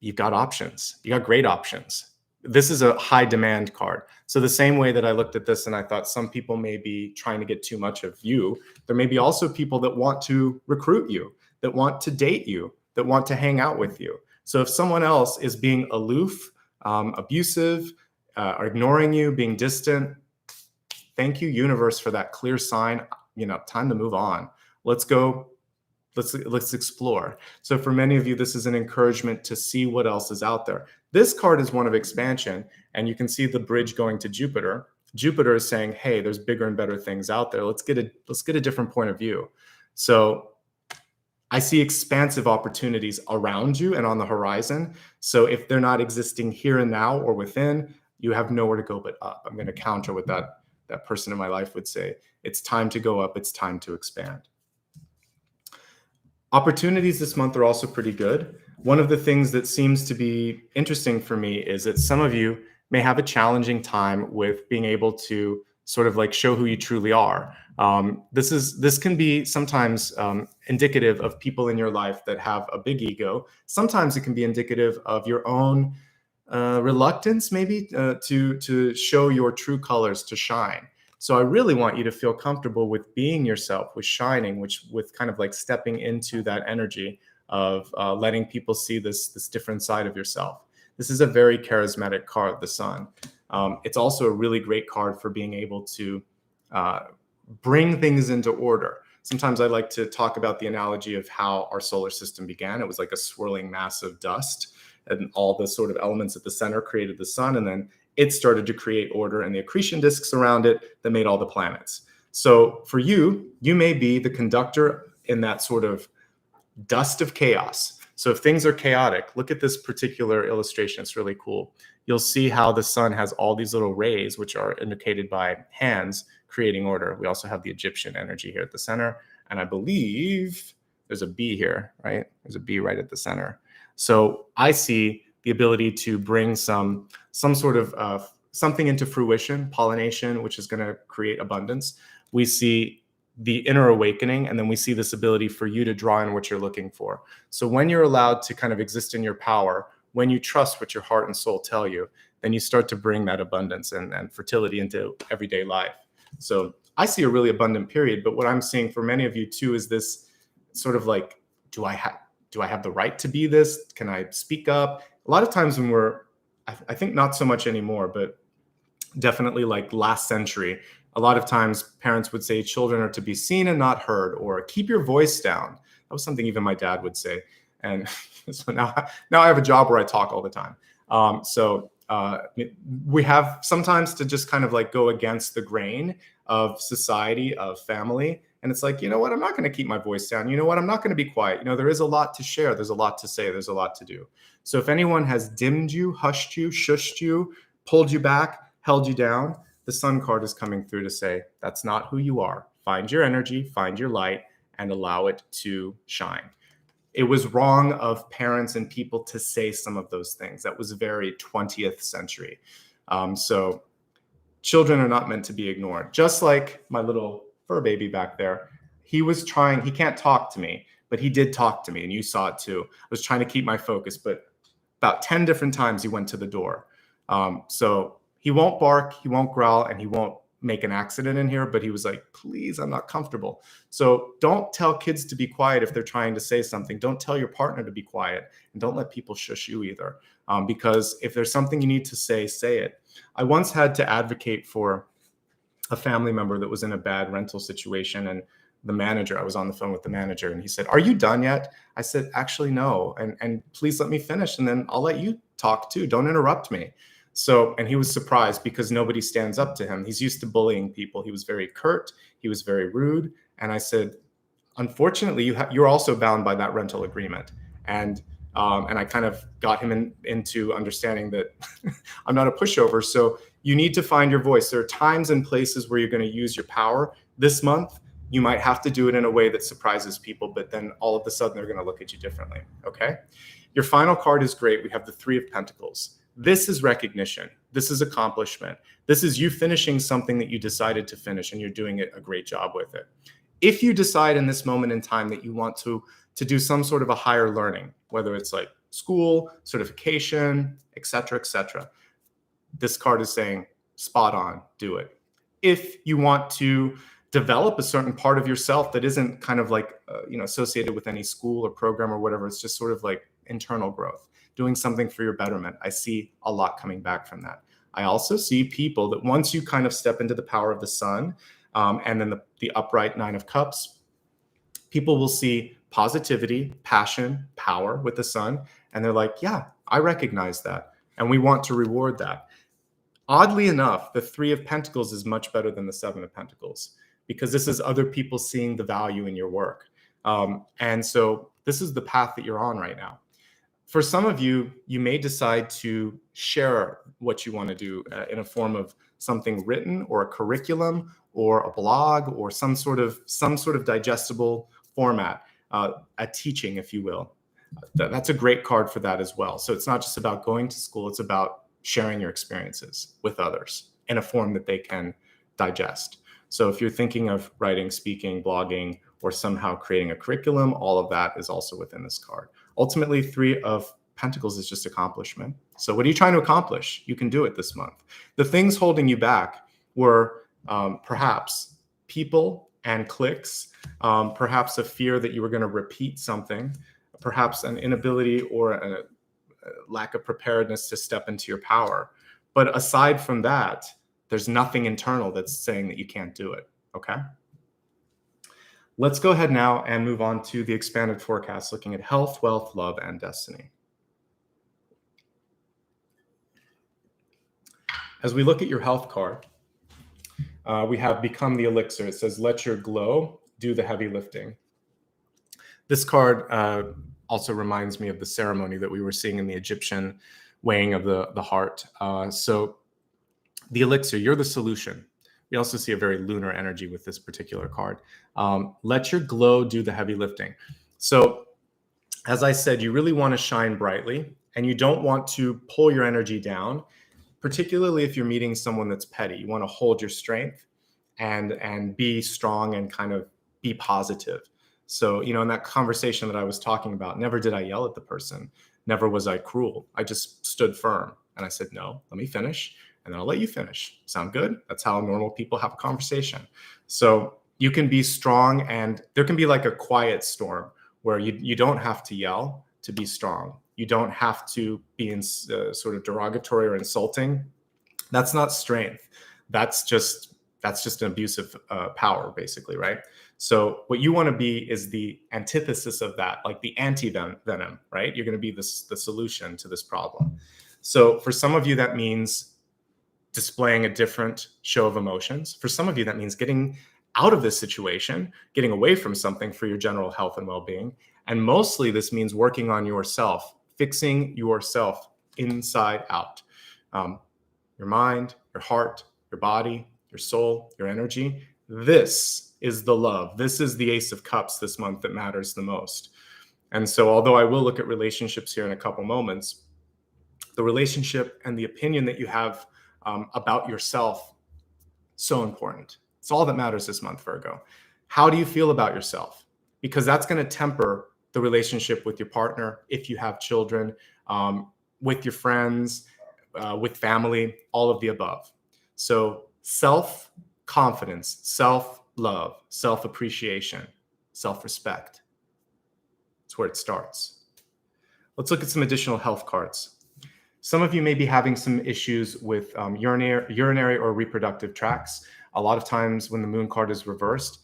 you've got options. You got great options. This is a high demand card. So the same way that I looked at this and I thought some people may be trying to get too much of you, there may be also people that want to recruit you, that want to date you, that want to hang out with you. So if someone else is being aloof, abusive, or ignoring you, being distant, thank you, universe, for that clear sign. You know, time to move on. Let's go. Let's explore. So for many of you, this is an encouragement to see what else is out there. This card is one of expansion, and you can see the bridge going to Jupiter. Jupiter is saying, hey, there's bigger and better things out there. Let's get a different point of view. So I see expansive opportunities around you and on the horizon. So if they're not existing here and now or within, you have nowhere to go but up. I'm going to counter what that person in my life would say. It's time to go up. It's time to expand. Opportunities this month are also pretty good. One of the things that seems to be interesting for me is that some of you may have a challenging time with being able to sort of like show who you truly are. This can be sometimes indicative of people in your life that have a big ego. Sometimes it can be indicative of your own reluctance, maybe, to show your true colors, to shine. So I really want you to feel comfortable with being yourself, with shining, with kind of like stepping into that energy of letting people see this different side of yourself. This is a very charismatic card, the Sun. It's also a really great card for being able to bring things into order. Sometimes I like to talk about the analogy of how our solar system began. It was like a swirling mass of dust, and all the sort of elements at the center created the sun, and then it started to create order and the accretion disks around it that made all the planets. So for you, you may be the conductor in that sort of dust of chaos. So if things are chaotic, look at this particular illustration. It's really cool. You'll see how the sun has all these little rays, which are indicated by hands creating order. We also have the Egyptian energy here at the center. And I believe there's a bee here, right? There's a bee right at the center. So I see the ability to bring some sort of something into fruition, pollination, which is going to create abundance. We see the inner awakening, and then we see this ability for you to draw in what you're looking for. So when you're allowed to kind of exist in your power, when you trust what your heart and soul tell you, then you start to bring that abundance and fertility into everyday life. So I see a really abundant period, but what I'm seeing for many of you too is this sort of like, do I have the right to be this? Can I speak up? A lot of times when I think not so much anymore, but definitely like last century, a lot of times parents would say children are to be seen and not heard, or keep your voice down. That was something even my dad would say. And so now I have a job where I talk all the time. We have sometimes to just kind of like go against the grain of society, of family. And it's like, you know what, I'm not going to keep my voice down. You know what, I'm not going to be quiet. You know, there is a lot to share. There's a lot to say. There's a lot to do. So if anyone has dimmed you, hushed you, shushed you, pulled you back, held you down, the Sun card is coming through to say, that's not who you are. Find your energy, find your light, and allow it to shine. It was wrong of parents and people to say some of those things. That was very 20th century. So children are not meant to be ignored. Just like my little fur baby back there, he can't talk to me, but he did talk to me, and you saw it too. I was trying to keep my focus, but about 10 different times he went to the door. So he won't bark, he won't growl, and he won't make an accident in here, but he was like, please, I'm not comfortable. So don't tell kids to be quiet if they're trying to say something. Don't tell your partner to be quiet, and don't let people shush you either. Because if there's something you need to say it. I once had to advocate for a family member that was in a bad rental situation, and I was on the phone with the manager, and he said, are you done yet? I said, actually, no. And please let me finish, and then I'll let you talk too. Don't interrupt me. So, and he was surprised because nobody stands up to him. He's used to bullying people. He was very curt. He was very rude. And I said, unfortunately, you're also bound by that rental agreement. And I kind of got him into understanding that I'm not a pushover. So you need to find your voice. There are times and places where you're going to use your power. This month, you might have to do it in a way that surprises people, but then all of a sudden they're going to look at you differently. Okay. Your final card is great. We have the Three of Pentacles. This is recognition. This is accomplishment. This is you finishing something that you decided to finish, and you're doing a great job with it. If you decide in this moment in time that you want to do some sort of a higher learning, whether it's like school, certification, etc., this card is saying, spot on, do it. If you want to develop a certain part of yourself that isn't kind of like, associated with any school or program or whatever, it's just sort of like internal growth, doing something for your betterment. I see a lot coming back from that. I also see people that once you kind of step into the power of the sun, and then the upright Nine of Cups, people will see positivity, passion, power with the sun. And they're like, yeah, I recognize that. And we want to reward that. Oddly enough, the Three of Pentacles is much better than the Seven of Pentacles, because this is other people seeing the value in your work. And so this is the path that you're on right now. For some of you, you may decide to share what you want to do in a form of something written, or a curriculum, or a blog, or some sort of digestible format, a teaching, if you will. That's a great card for that as well. So it's not just about going to school, it's about sharing your experiences with others in a form that they can digest. So if you're thinking of writing, speaking, blogging, or somehow creating a curriculum, all of that is also within this card. Ultimately, Three of Pentacles is just accomplishment. So what are you trying to accomplish? You can do it this month. The things holding you back were perhaps people and clicks, perhaps a fear that you were going to repeat something, perhaps an inability or a lack of preparedness to step into your power. But aside from that, there's nothing internal that's saying that you can't do it. Okay. Let's go ahead now and move on to the expanded forecast, looking at health, wealth, love, and destiny. As we look at your health card, we have Become the Elixir. It says, let your glow do the heavy lifting. This card also reminds me of the ceremony that we were seeing in the Egyptian weighing of the heart. So the elixir, you're the solution. We also see a very lunar energy with this particular card. Let your glow do the heavy lifting. So as I said, you really want to shine brightly, and you don't want to pull your energy down, particularly if you're meeting someone that's petty. You want to hold your strength and be strong and kind of be positive. So, in that conversation that I was talking about, never did I yell at the person. Never was I cruel. I just stood firm. And I said, no, let me finish, and then I'll let you finish. Sound good? That's how normal people have a conversation. So you can be strong, and there can be like a quiet storm where you don't have to yell to be strong. You don't have to be in sort of derogatory or insulting. That's not strength. That's just an abuse of power, basically, right? So what you want to be is the antithesis of that, like the anti-venom, right? You're going to be the solution to this problem. So for some of you, that means displaying a different show of emotions. For some of you, that means getting out of this situation, getting away from something for your general health and well-being. And mostly this means working on yourself, fixing yourself inside out. Your mind, your heart, your body, your soul, your energy. This is the love. This is the Ace of Cups this month that matters the most. And so although I will look at relationships here in a couple moments, the relationship and the opinion that you have about yourself, so important. It's all that matters this month, Virgo. How do you feel about yourself? Because that's going to temper the relationship with your partner, if you have children, with your friends, with family, all of the above. So self-confidence, self-love, self-appreciation, self-respect. That's where it starts. Let's look at some additional health cards. Some of you may be having some issues with urinary or reproductive tracts. A lot of times when the moon card is reversed,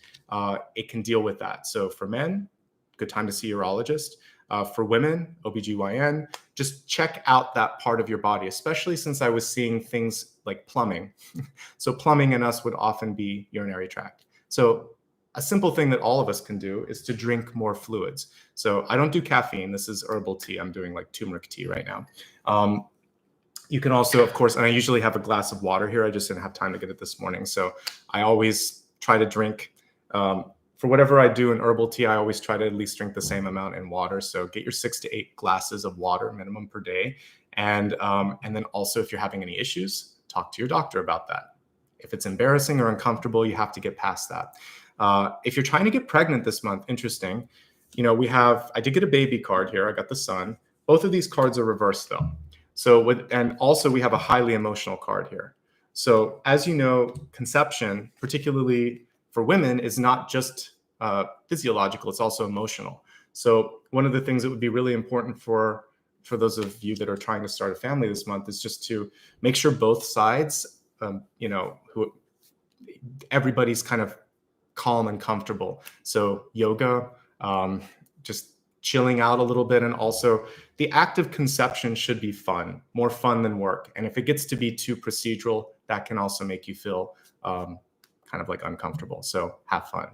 it can deal with that. So for men, good time to see a urologist. For women, OBGYN, just check out that part of your body, especially since I was seeing things like plumbing. So plumbing in us would often be urinary tract. So a simple thing that all of us can do is to drink more fluids. So I don't do caffeine. This is herbal tea. I'm doing like turmeric tea right now. You can also, of course, and I usually have a glass of water here. I just didn't have time to get it this morning. So I always try to drink, for whatever I do in herbal tea, I always try to at least drink the same amount in water. So get your 6 to 8 glasses of water minimum per day. And then also, if you're having any issues, talk to your doctor about that. If it's embarrassing or uncomfortable, you have to get past that. If you're trying to get pregnant this month, interesting, I did get a baby card here. I got the sun. Both of these cards are reversed though. So and also we have a highly emotional card here. So as you know, conception, particularly for women, is not just physiological, it's also emotional. So one of the things that would be really important for those of you that are trying to start a family this month is just to make sure both sides, everybody's kind of calm and comfortable. So yoga, just chilling out a little bit. And also the act of conception should be fun, more fun than work. And if it gets to be too procedural, that can also make you feel kind of like uncomfortable. So have fun.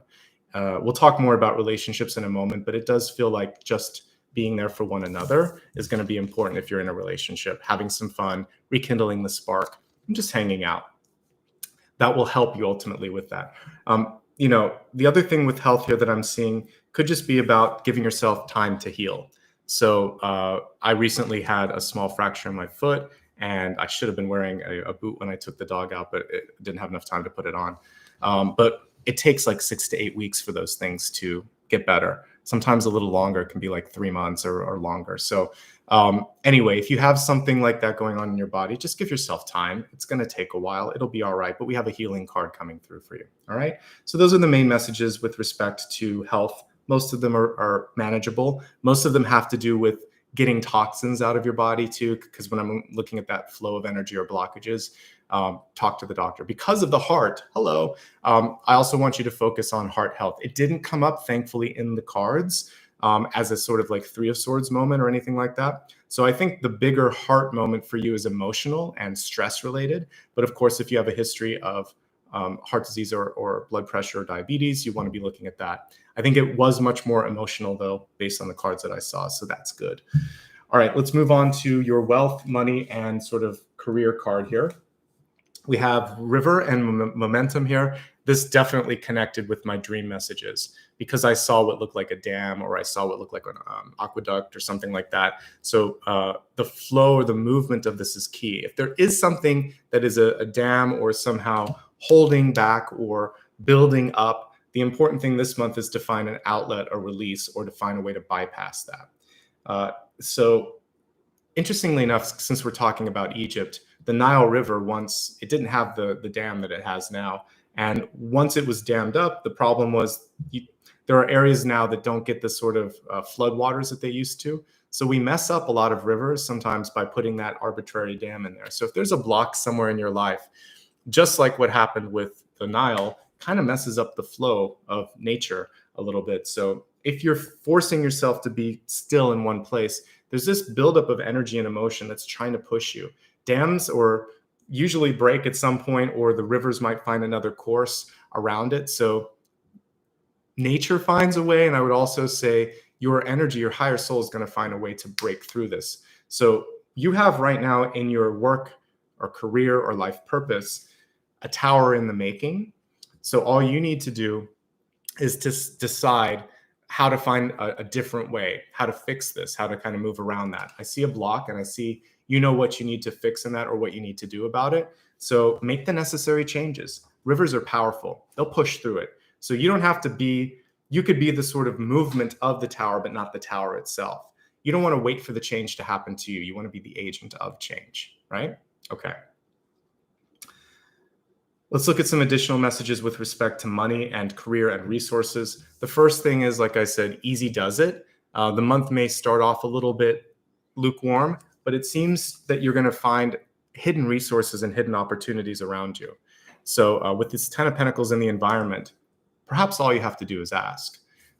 We'll talk more about relationships in a moment, but it does feel like just being there for one another is going to be important if you're in a relationship, having some fun, rekindling the spark, and just hanging out. That will help you ultimately with that. The other thing with health here that I'm seeing could just be about giving yourself time to heal. So I recently had a small fracture in my foot, and I should have been wearing a boot when I took the dog out, but it didn't have enough time to put it on. But it takes like 6 to 8 weeks for those things to get better. Sometimes a little longer. It can be like 3 months or longer. So anyway, if you have something like that going on in your body, just give yourself time. It's going to take a while. It'll be all right. But we have a healing card coming through for you. All right. So those are the main messages with respect to health. Most of them are manageable. Most of them have to do with getting toxins out of your body too, because when I'm looking at that flow of energy or blockages, talk to the doctor. Because of the heart, I also want you to focus on heart health. It didn't come up, thankfully, in the cards as a sort of like 3 of Swords moment or anything like that. So I think the bigger heart moment for you is emotional and stress related. But of course, if you have a history of heart disease or blood pressure or diabetes, you want to be looking at that. I think it was much more emotional though, based on the cards that I saw. So that's good. All right, let's move on to your wealth, money, and sort of career card here. We have river and momentum here. This definitely connected with my dream messages because I saw what looked like a dam or I saw what looked like an aqueduct or something like that. So the flow or the movement of this is key. If there is something that is a dam or somehow holding back or building up, the important thing this month is to find an outlet or release or to find a way to bypass that. So interestingly enough, since we're talking about Egypt, the Nile River, once it didn't have the dam that it has now. And once it was dammed up, the problem was there are areas now that don't get the sort of flood waters that they used to. So we mess up a lot of rivers sometimes by putting that arbitrary dam in there. So if there's a block somewhere in your life, just like what happened with the Nile, kind of messes up the flow of nature a little bit. So if you're forcing yourself to be still in one place, there's this buildup of energy and emotion that's trying to push you. Dams or usually break at some point, or the rivers might find another course around it. So nature finds a way. And I would also say your energy, your higher soul is going to find a way to break through this. So you have right now in your work or career or life purpose, a tower in the making. So all you need to do is to decide how to find a different way, how to fix this, how to kind of move around that. I see a block and I see, what you need to fix in that or what you need to do about it. So make the necessary changes. Rivers are powerful. They'll push through it. So you don't have to be, you could be the sort of movement of the tower, but not the tower itself. You don't want to wait for the change to happen to you. You want to be the agent of change, right? Okay. Let's look at some additional messages with respect to money and career and resources. The first thing is, like I said, easy does it. The month may start off a little bit lukewarm, but it seems that you're going to find hidden resources and hidden opportunities around you. So with this 10 of Pentacles in the environment, perhaps all you have to do is ask.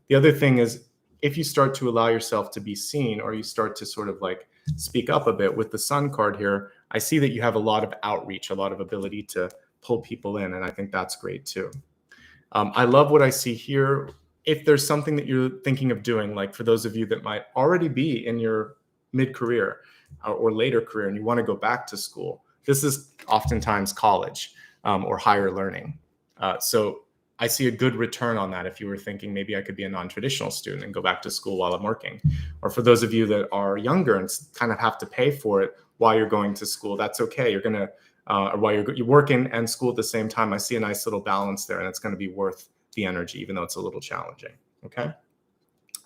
The other thing is, if you start to allow yourself to be seen, or you start to sort of like speak up a bit with the Sun card here, I see that you have a lot of outreach, a lot of ability to pull people in, and I think that's great too. I love what I see here. If there's something that you're thinking of doing, like for those of you that might already be in your mid-career or later career and you want to go back to school, this is oftentimes college or higher learning. So I see a good return on that if you were thinking maybe I could be a non-traditional student and go back to school while I'm working. Or for those of you that are younger and kind of have to pay for it while you're going to school, that's okay. You're going to or while you're working and school at the same time, I see a nice little balance there, and it's going to be worth the energy, even though it's a little challenging. Okay.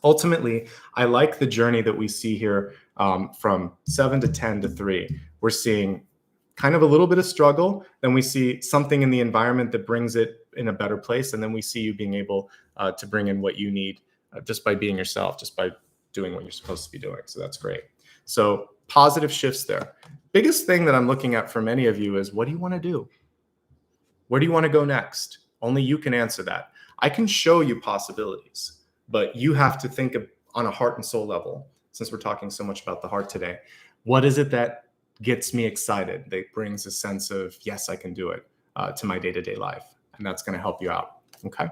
Ultimately, I like the journey that we see here from 7 to 10 to 3. We're seeing kind of a little bit of struggle, then we see something in the environment that brings it in a better place, and then we see you being able to bring in what you need just by being yourself, just by doing what you're supposed to be doing. So that's great. So positive shifts there. Biggest thing that I'm looking at for many of you is, what do you want to do? Where do you want to go next? Only you can answer that. I can show you possibilities, but you have to think of, on a heart and soul level, since we're talking so much about the heart today, what is it that gets me excited, that brings a sense of, yes, I can do it to my day-to-day life? And that's going to help you out. Okay.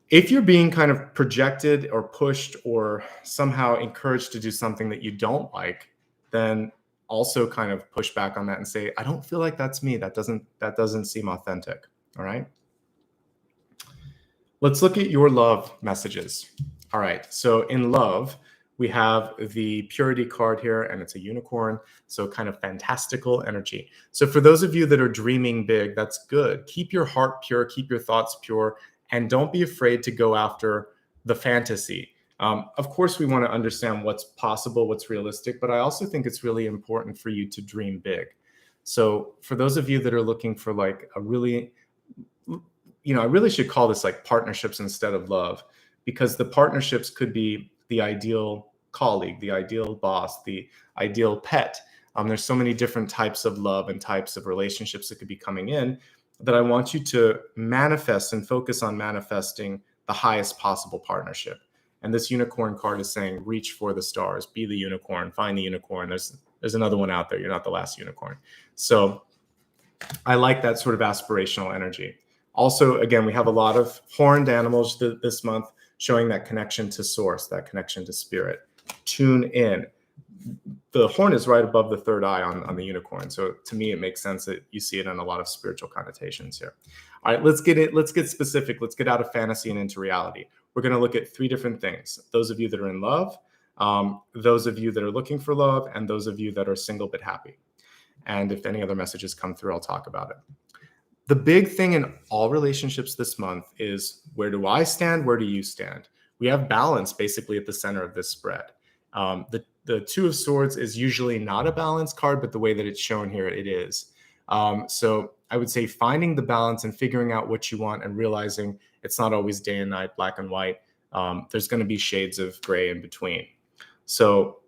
If you're being kind of projected or pushed or somehow encouraged to do something that you don't like, then also kind of push back on that and say, I don't feel like that's me. That doesn't seem authentic. All right. Let's look at your love messages. All right. So in love, we have the purity card here, and it's a unicorn. So kind of fantastical energy. So for those of you that are dreaming big, that's good. Keep your heart pure, keep your thoughts pure, and don't be afraid to go after the fantasy. Of course, we want to understand what's possible, what's realistic, but I also think it's really important for you to dream big. So for those of you that are looking for like a really, I really should call this like partnerships instead of love, because the partnerships could be the ideal colleague, the ideal boss, the ideal pet. There's so many different types of love and types of relationships that could be coming in, that I want you to manifest and focus on manifesting the highest possible partnership. And this unicorn card is saying, reach for the stars, be the unicorn, find the unicorn. There's another one out there. You're not the last unicorn. So I like that sort of aspirational energy. Also, again, we have a lot of horned animals this month, showing that connection to source, that connection to spirit. Tune in. The horn is right above the third eye on the unicorn. So to me, it makes sense that you see it in a lot of spiritual connotations here. All right, let's get specific. Let's get out of fantasy and into reality. We're going to look at 3 different things. Those of you that are in love, those of you that are looking for love, and those of you that are single but happy. And if any other messages come through, I'll talk about it. The big thing in all relationships this month is, where do I stand? Where do you stand? We have balance basically at the center of this spread. The 2 of Swords is usually not a balance card, but the way that it's shown here, it is. So I would say finding the balance and figuring out what you want and realizing it's not always day and night, black and white. There's going to be shades of gray in between. So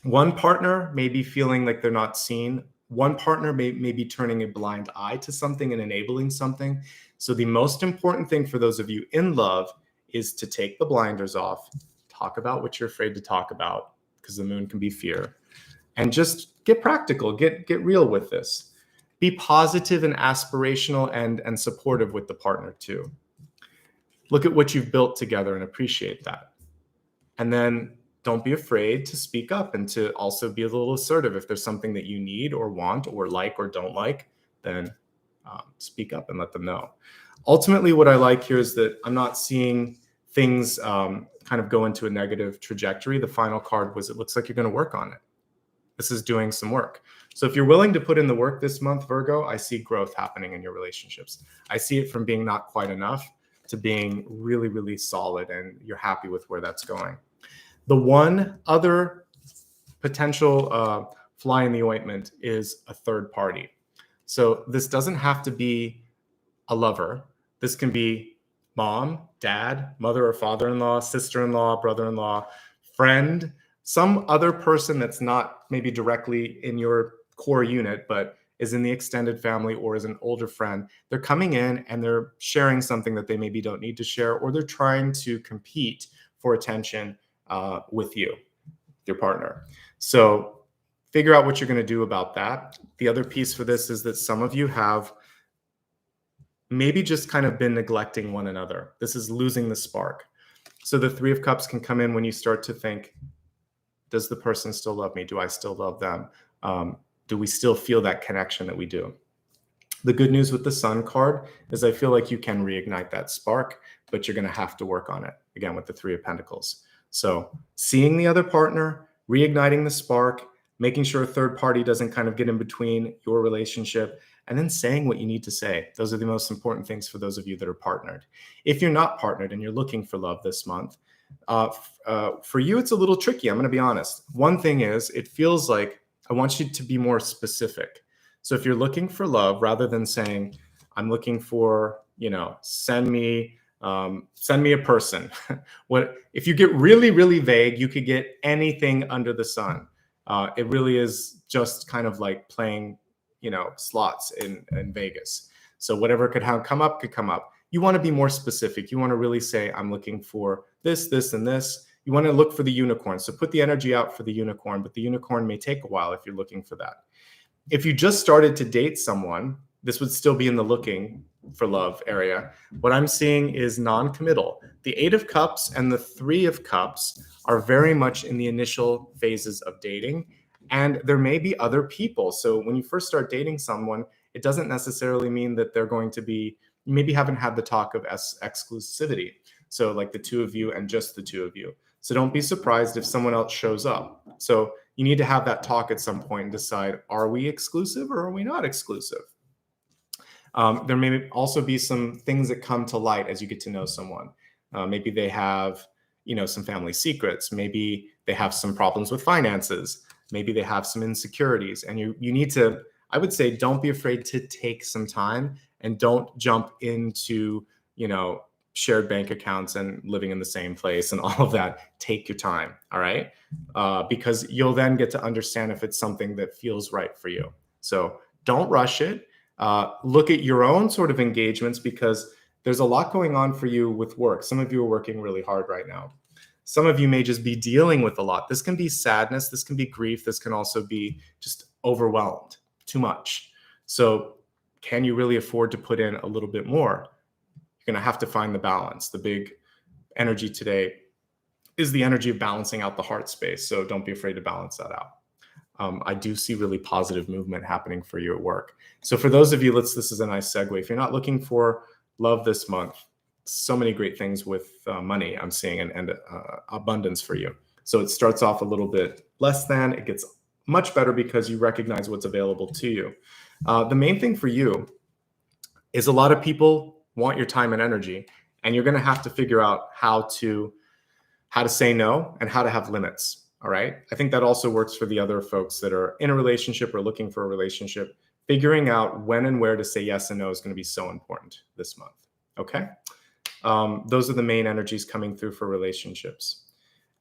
one partner may be feeling like they're not seen. One partner may be turning a blind eye to something and enabling something. So the most important thing for those of you in love is to take the blinders off, talk about what you're afraid to talk about, because the moon can be fear, and just get practical, get real with this. Be positive and aspirational and supportive with the partner too. Look at what you've built together and appreciate that. And then don't be afraid to speak up and to also be a little assertive. If there's something that you need or want or like or don't like, then speak up and let them know. Ultimately, what I like here is that I'm not seeing things kind of go into a negative trajectory. The final card was, it looks like you're going to work on it. This is doing some work. So if you're willing to put in the work this month, Virgo, I see growth happening in your relationships. I see it from being not quite enough to being really, really solid, and you're happy with where that's going. The one other potential fly in the ointment is a third party. So this doesn't have to be a lover. This can be mom, dad, mother or father-in-law, sister-in-law, brother-in-law, friend, some other person that's not maybe directly in your core unit, but is in the extended family or is an older friend. They're coming in and they're sharing something that they maybe don't need to share, or they're trying to compete for attention with you, your partner. So figure out what you're going to do about that. The other piece for this is that some of you have maybe just kind of been neglecting one another. This is losing the spark. So the Three of Cups can come in when you start to think, does the person still love me? Do I still love them? Do we still feel that connection that we do? The good news with the Sun card is I feel like you can reignite that spark, but you're going to have to work on it, again, with the Three of Pentacles. So seeing the other partner, reigniting the spark, making sure a third party doesn't kind of get in between your relationship, and then saying what you need to say. Those are the most important things for those of you that are partnered. If you're not partnered and you're looking for love this month, for you, it's a little tricky. I'm going to be honest. One thing is, it feels like I want you to be more specific. So if you're looking for love, rather than saying, I'm looking for, send me a person. If you get really, really vague, you could get anything under the sun. It really is just kind of like playing, slots in Vegas. So whatever could come up could come up. You want to be more specific. You want to really say, I'm looking for this, this, and this. You want to look for the unicorn. So put the energy out for the unicorn, but the unicorn may take a while if you're looking for that. If you just started to date someone, this would still be in the looking for love area. What I'm seeing is non-committal. The Eight of Cups and the Three of Cups are very much in the initial phases of dating, and there may be other people. So when you first start dating someone, it doesn't necessarily mean that they're going to be, you maybe haven't had the talk of exclusivity. So like the two of you and just the two of you. So don't be surprised if someone else shows up. So you need to have that talk at some point and decide, are we exclusive or are we not exclusive? There may also be some things that come to light as you get to know someone. Maybe they have, some family secrets. Maybe they have some problems with finances. Maybe they have some insecurities. And you need to, I would say, don't be afraid to take some time and don't jump into, shared bank accounts and living in the same place and all of that. Take your time, all right? Because you'll then get to understand if it's something that feels right for you. So don't rush it. Look at your own sort of engagements, because there's a lot going on for you with work. Some of you are working really hard right now. Some of you may just be dealing with a lot. This can be sadness. This can be grief. This can also be just overwhelmed, too much. So can you really afford to put in a little bit more? You're going to have to find the balance. The big energy today is the energy of balancing out the heart space. So don't be afraid to balance that out. I do see really positive movement happening for you at work. So for those of you, this is a nice segue. If you're not looking for love this month, so many great things with money I'm seeing and abundance for you. So it starts off a little bit less than, it gets much better because you recognize what's available to you. The main thing for you is a lot of people want your time and energy, and you're going to have to figure out how to say no and how to have limits. All right. I think that also works for the other folks that are in a relationship or looking for a relationship. Figuring out when and where to say yes and no is going to be so important this month. Okay. Those are the main energies coming through for relationships.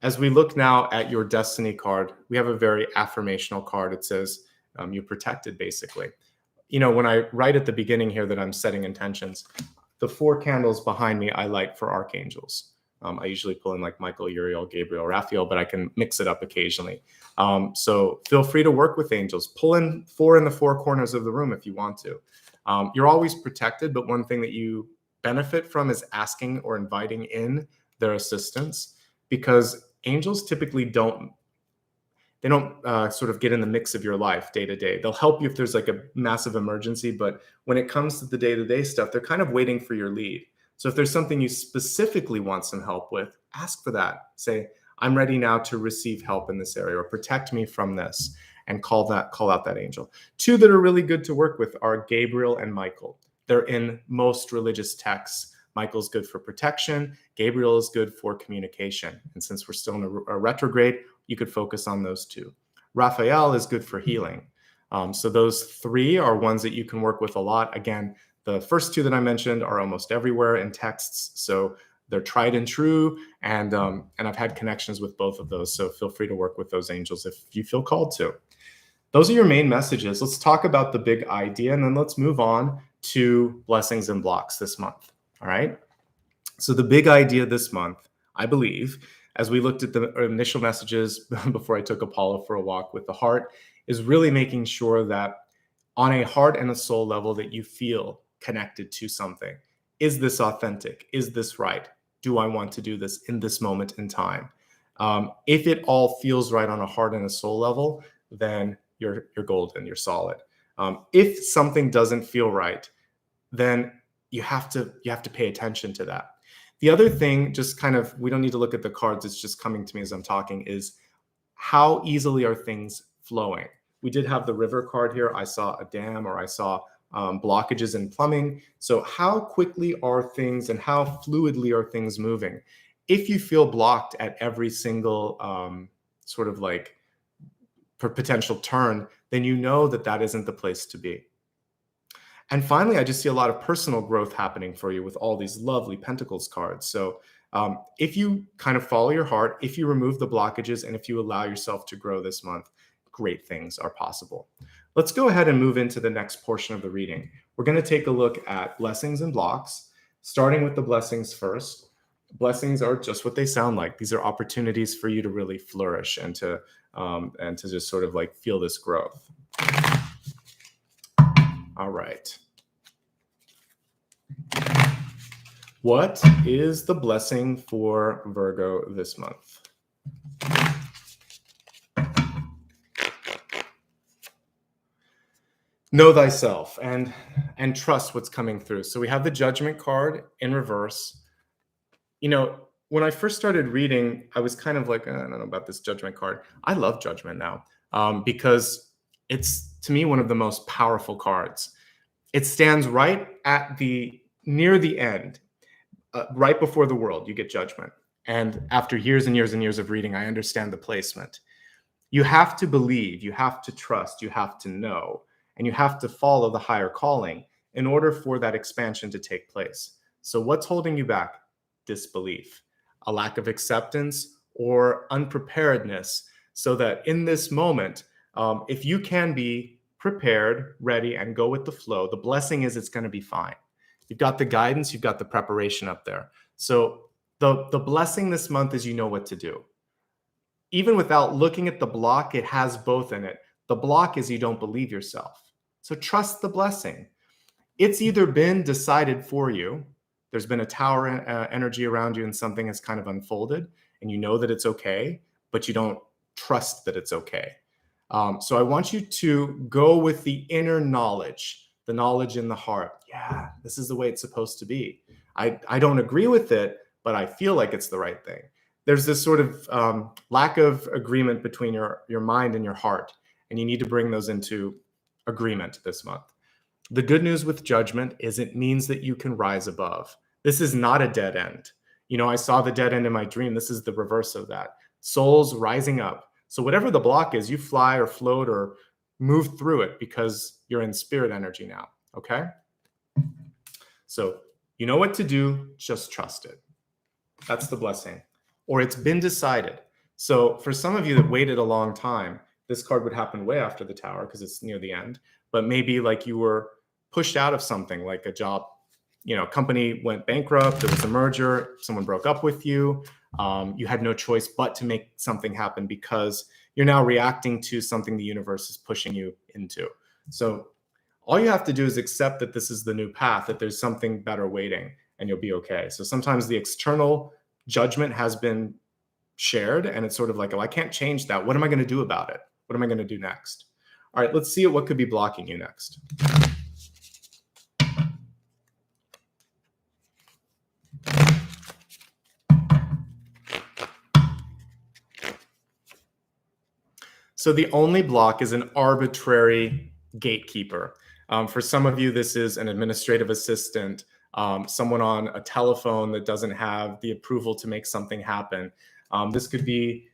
As we look now at your destiny card, we have a very affirmational card. It says you're protected, basically. When I write at the beginning here that I'm setting intentions, the 4 candles behind me I light for archangels. I usually pull in like Michael, Uriel, Gabriel, Raphael, but I can mix it up occasionally. So feel free to work with angels. Pull in 4 in the 4 corners of the room if you want to. You're always protected, but one thing that you benefit from is asking or inviting in their assistance, because angels typically don't sort of get in the mix of your life day to day. They'll help you if there's like a massive emergency, but when it comes to the day-to-day stuff, they're kind of waiting for your lead. So if there's something you specifically want some help with, ask for that. Say, I'm ready now to receive help in this area, or protect me from this. and call out that angel. Two that are really good to work with are Gabriel and Michael. They're in most religious texts. Michael's good for protection. Gabriel is good for communication. And since we're still in a retrograde, you could focus on those two. Raphael is good for healing. So those three are ones that you can work with a lot. Again, the first two that I mentioned are almost everywhere in texts. So they're tried and true. And I've had connections with both of those. So feel free to work with those angels if you feel called to. Those are your main messages. Let's talk about the big idea, and then let's move on to blessings and blocks this month. All right. So the big idea this month, I believe, as we looked at the initial messages before I took Apollo for a walk with the heart, is really making sure that on a heart and a soul level that you feel connected to something. Is this authentic? Is this right? Do I want to do this in this moment in time? If it all feels right on a heart and a soul level, then you're golden, you're solid. If something doesn't feel right, then you have to pay attention to that. The other thing, just kind of, we don't need to look at the cards, it's just coming to me as I'm talking, is how easily are things flowing? We did have the river card here. I saw a dam, or I saw blockages in plumbing. So how quickly are things and how fluidly are things moving? If you feel blocked at every single sort of like potential turn, then you know that that isn't the place to be. And finally, I just see a lot of personal growth happening for you with all these lovely Pentacles cards. So if you kind of follow your heart, if you remove the blockages, and if you allow yourself to grow this month, great things are possible. Let's go ahead and move into the next portion of the reading. We're going to take a look at blessings and blocks, starting with the blessings first. Blessings are just what they sound like. These are opportunities for you to really flourish and to just sort of like feel this growth. All right. What is the blessing for Virgo this month? Know thyself and trust what's coming through. So we have the Judgment card in reverse. You know, when I first started reading, I was kind of like, I don't know about this Judgment card. I love Judgment now because it's, to me, one of the most powerful cards. It stands right at near the end, right before the world, you get Judgment. And after years and years and years of reading, I understand the placement. You have to believe, you have to trust, you have to know, and you have to follow the higher calling in order for that expansion to take place. So what's holding you back? Disbelief, a lack of acceptance, or unpreparedness, so that in this moment, if you can be prepared, ready, and go with the flow, the blessing is it's going to be fine. You've got the guidance, you've got the preparation up there. So the blessing this month is you know what to do. Even without looking at the block, it has both in it. The block is you don't believe yourself. So trust the blessing. It's either been decided for you, there's been a tower energy around you and something has kind of unfolded and you know that it's okay, but you don't trust that it's okay. So I want you to go with the inner knowledge, the knowledge in the heart. Yeah, this is the way it's supposed to be. I don't agree with it, but I feel like it's the right thing. There's this sort of lack of agreement between your mind and your heart, and you need to bring those into agreement this month. The good news with Judgment is it means that you can rise above. This is not a dead end. You know, I saw the dead end in my dream. This is the reverse of that. Souls rising up. So whatever the block is, you fly or float or move through it because you're in spirit energy now, okay? So you know what to do, just trust it. That's the blessing. Or it's been decided. So for some of you that waited a long time, this card would happen way after the tower because it's near the end. But maybe like you were pushed out of something, like a job, you know, company went bankrupt, there was a merger, someone broke up with you. You had no choice but to make something happen because you're now reacting to something the universe is pushing you into. So all you have to do is accept that this is the new path, that there's something better waiting, and you'll be okay. So sometimes the external judgment has been shared and it's sort of like, oh, I can't change that. What am I going to do about it? What am I going to do next? All right, let's see what could be blocking you next. So the only block is an arbitrary gatekeeper. For some of you, this is an administrative assistant, someone on a telephone that doesn't have the approval to make something happen. This could be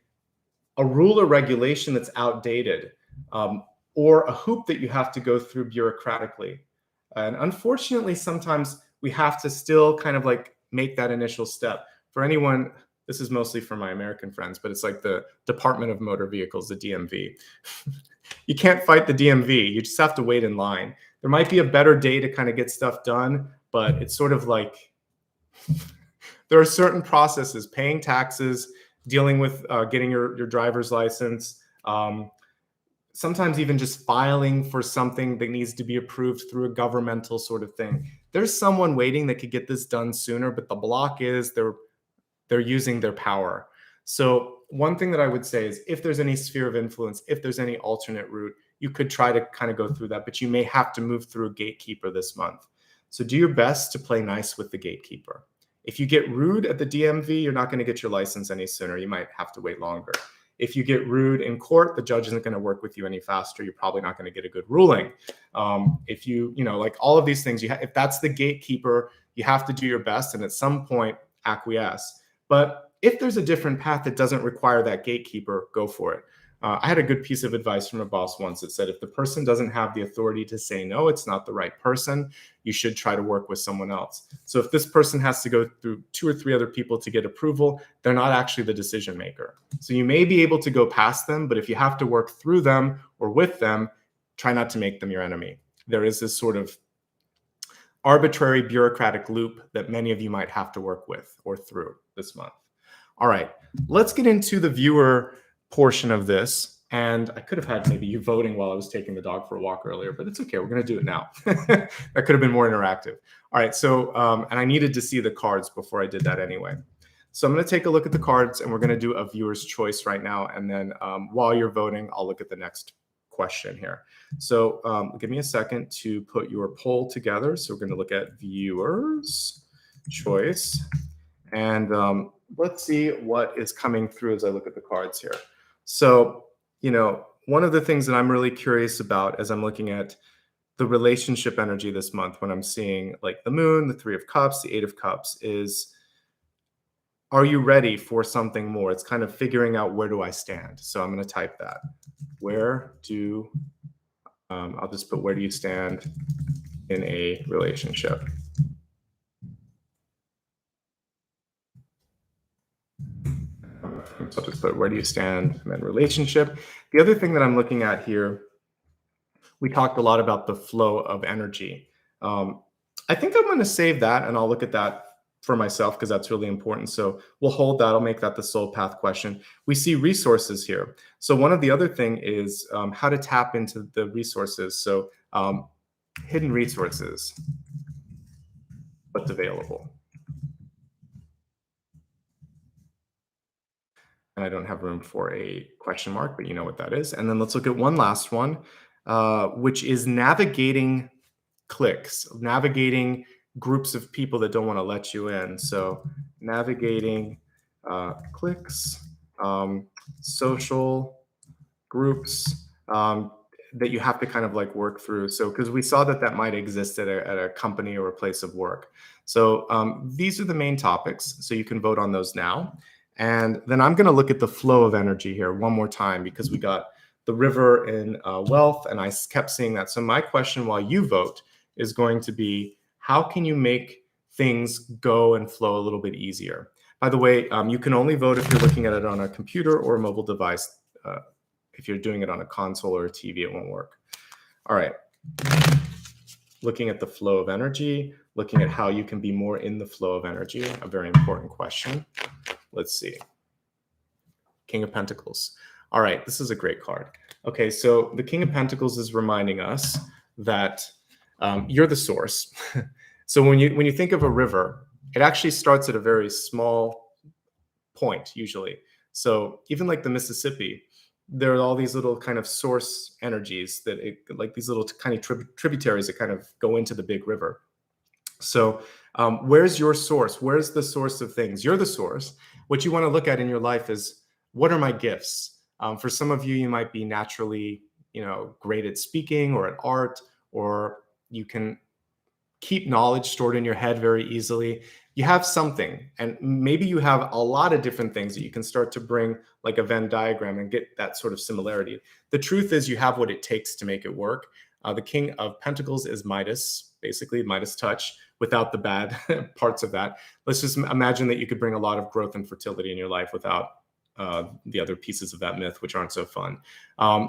a rule or regulation that's outdated, or a hoop that you have to go through bureaucratically. And unfortunately, sometimes we have to still kind of like make that initial step. For anyone, this is mostly for my American friends, but it's like the Department of Motor Vehicles, the DMV. You can't fight the DMV. You just have to wait in line. There might be a better day to kind of get stuff done, but it's sort of like there are certain processes, paying taxes, dealing with getting your driver's license, sometimes even just filing for something that needs to be approved through a governmental sort of thing. There's someone waiting that could get this done sooner, but the block is they're using their power. So one thing that I would say is if there's any sphere of influence, if there's any alternate route, you could try to kind of go through that, but you may have to move through a gatekeeper this month. So do your best to play nice with the gatekeeper. If you get rude at the DMV, you're not going to get your license any sooner. You might have to wait longer. If you get rude in court, the judge isn't going to work with you any faster. You're probably not going to get a good ruling. If you like all of these things, if that's the gatekeeper, you have to do your best and at some point acquiesce. But if there's a different path that doesn't require that gatekeeper, go for it. I had a good piece of advice from a boss once that said, if the person doesn't have the authority to say no, it's not the right person. You should try to work with someone else. So if this person has to go through 2 or 3 other people to get approval, they're not actually the decision maker. So you may be able to go past them, but if you have to work through them or with them, try not to make them your enemy. There is this sort of arbitrary bureaucratic loop that many of you might have to work with or through this month. All right, let's get into the viewer portion of this. And I could have had maybe you voting while I was taking the dog for a walk earlier, but it's okay. We're going to do it now. That could have been more interactive. All right. So, and I needed to see the cards before I did that anyway. So I'm going to take a look at the cards and we're going to do a viewer's choice right now. And then while you're voting, I'll look at the next question here. So give me a second to put your poll together. So we're going to look at viewer's choice. And let's see what is coming through as I look at the cards here. So, one of the things that I'm really curious about as I'm looking at the relationship energy this month, when I'm seeing like the moon, the 3 of cups, the 8 of cups, is, are you ready for something more? It's kind of figuring out, where do I stand? So I'm going to type that. I'll just put, where do you stand in a relationship? So I'll just put, where do you stand in a relationship? The other thing that I'm looking at here, we talked a lot about the flow of energy. I think I'm going to save that and I'll look at that for myself because that's really important. So we'll hold that. I'll make that the soul path question. We see resources here. So one of the other thing is how to tap into the resources. So hidden resources, what's available. And I don't have room for a question mark, but you know what that is. And then let's look at one last one, which is navigating cliques, navigating groups of people that don't want to let you in. So navigating cliques, social groups that you have to kind of like work through. So because we saw that might exist at a company or a place of work. So these are the main topics. So you can vote on those now. And then I'm going to look at the flow of energy here one more time because we got the river in wealth and I kept seeing that. So my question while you vote is going to be, how can you make things go and flow a little bit easier? By the way, you can only vote if you're looking at it on a computer or a mobile device. If you're doing it on a console or a TV, it won't work. All right. Looking at the flow of energy, looking at how you can be more in the flow of energy, a very important question. Let's see. King of Pentacles. All right, this is a great card. Okay, so the King of Pentacles is reminding us that you're the source. So when you think of a river, it actually starts at a very small point usually. So even like the Mississippi, there are all these little kind of source energies like these little kind of tributaries that kind of go into the big river. So where's your source? Where's the source of things? You're the source. What you want to look at in your life is, what are my gifts? For some of you, you might be naturally, great at speaking or at art, or you can keep knowledge stored in your head very easily. You have something, and maybe you have a lot of different things that you can start to bring like a Venn diagram and get that sort of similarity. The truth is you have what it takes to make it work. The King of Pentacles is Midas, basically Midas touch, without the bad parts of that. Let's just imagine that you could bring a lot of growth and fertility in your life without the other pieces of that myth, which aren't so fun.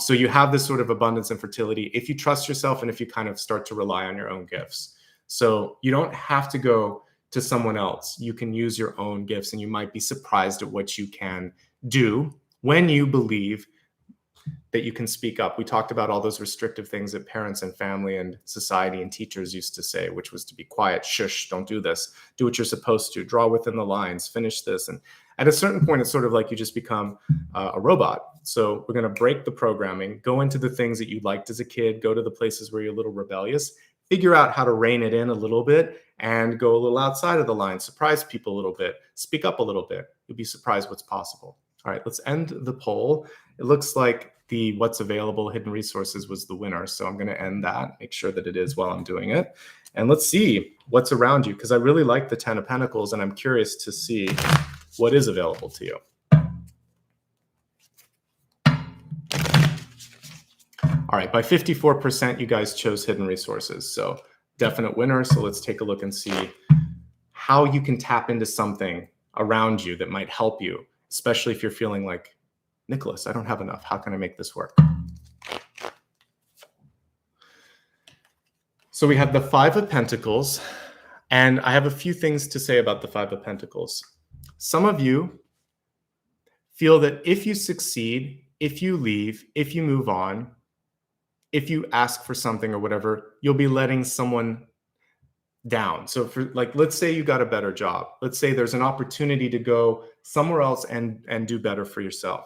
So you have this sort of abundance and fertility if you trust yourself and if you kind of start to rely on your own gifts. So you don't have to go to someone else. You can use your own gifts, and you might be surprised at what you can do when you believe that you can speak up. We talked about all those restrictive things that parents and family and society and teachers used to say, which was to be quiet, shush, don't do this, do what you're supposed to, draw within the lines, finish this. And at a certain point, it's sort of like you just become a robot. So we're going to break the programming, go into the things that you liked as a kid, go to the places where you're a little rebellious, figure out how to rein it in a little bit and go a little outside of the line, surprise people a little bit, speak up a little bit. You'll be surprised what's possible. All right, let's end the poll. It looks like the what's available hidden resources was the winner. So I'm going to end that, make sure that it is while I'm doing it. And let's see what's around you, because I really like the 10 of Pentacles and I'm curious to see what is available to you. All right, by 54%, you guys chose hidden resources. So definite winner. So let's take a look and see how you can tap into something around you that might help you, especially if you're feeling like, Nicholas, I don't have enough. How can I make this work? So we have the 5 of Pentacles, and I have a few things to say about the 5 of Pentacles. Some of you feel that if you succeed, if you leave, if you move on, if you ask for something or whatever, you'll be letting someone down. So for let's say you got a better job. Let's say there's an opportunity to go somewhere else and do better for yourself.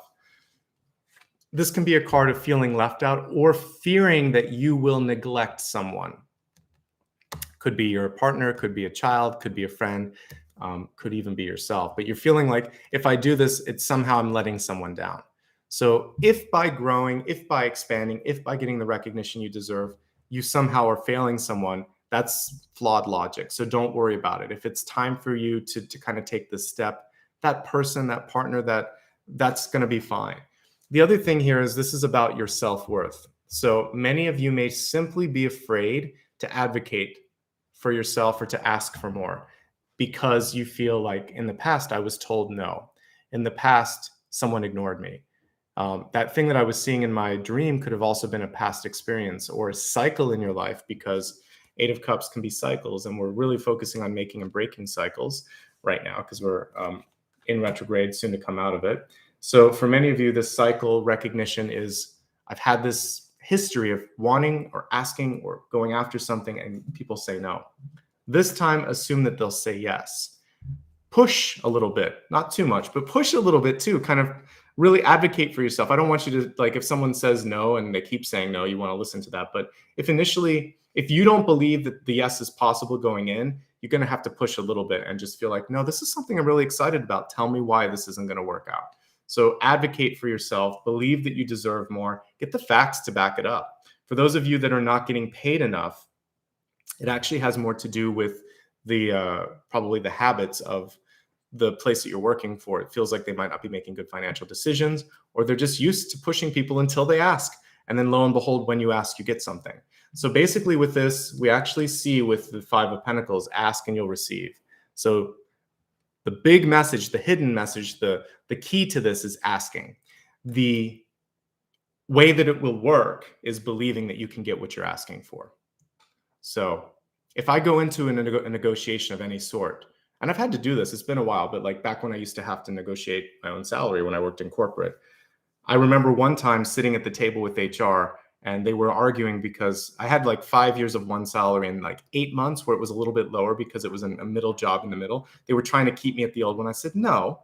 This can be a card of feeling left out or fearing that you will neglect someone. Could be your partner, could be a child, could be a friend, could even be yourself. But you're feeling like if I do this, it's somehow I'm letting someone down. So if by growing, if by expanding, if by getting the recognition you deserve, you somehow are failing someone, that's flawed logic. So don't worry about it. If it's time for you to kind of take this step, that person, that partner, that's going to be fine. The other thing here is this is about your self-worth. So many of you may simply be afraid to advocate for yourself or to ask for more because you feel like in the past I was told no. In the past, someone ignored me. That thing that I was seeing in my dream could have also been a past experience or a cycle in your life, because 8 of Cups can be cycles, and we're really focusing on making and breaking cycles right now because we're in retrograde, soon to come out of it. So for many of you, this cycle recognition is, I've had this history of wanting or asking or going after something and people say no. This time, assume that they'll say yes. Push a little bit, not too much, but push a little bit too, kind of really advocate for yourself. I don't want you to, if someone says no and they keep saying no, you want to listen to that. But if you don't believe that the yes is possible going in, you're going to have to push a little bit and just feel like, no, this is something I'm really excited about. Tell me why this isn't going to work out. So advocate for yourself, believe that you deserve more, get the facts to back it up. For those of you that are not getting paid enough, it actually has more to do with probably the habits of the place that you're working for. It feels like they might not be making good financial decisions, or they're just used to pushing people until they ask. And then lo and behold, when you ask, you get something. So basically with this, we actually see with the 5 of Pentacles, ask and you'll receive. So the big message, the hidden message, the key to this is asking. The way that it will work is believing that you can get what you're asking for. So if I go into a negotiation of any sort, and I've had to do this, it's been a while, but back when I used to have to negotiate my own salary when I worked in corporate, I remember one time sitting at the table with HR and they were arguing because I had 5 years of one salary and 8 months where it was a little bit lower because it was a middle job in the middle. They were trying to keep me at the old one. I said, no,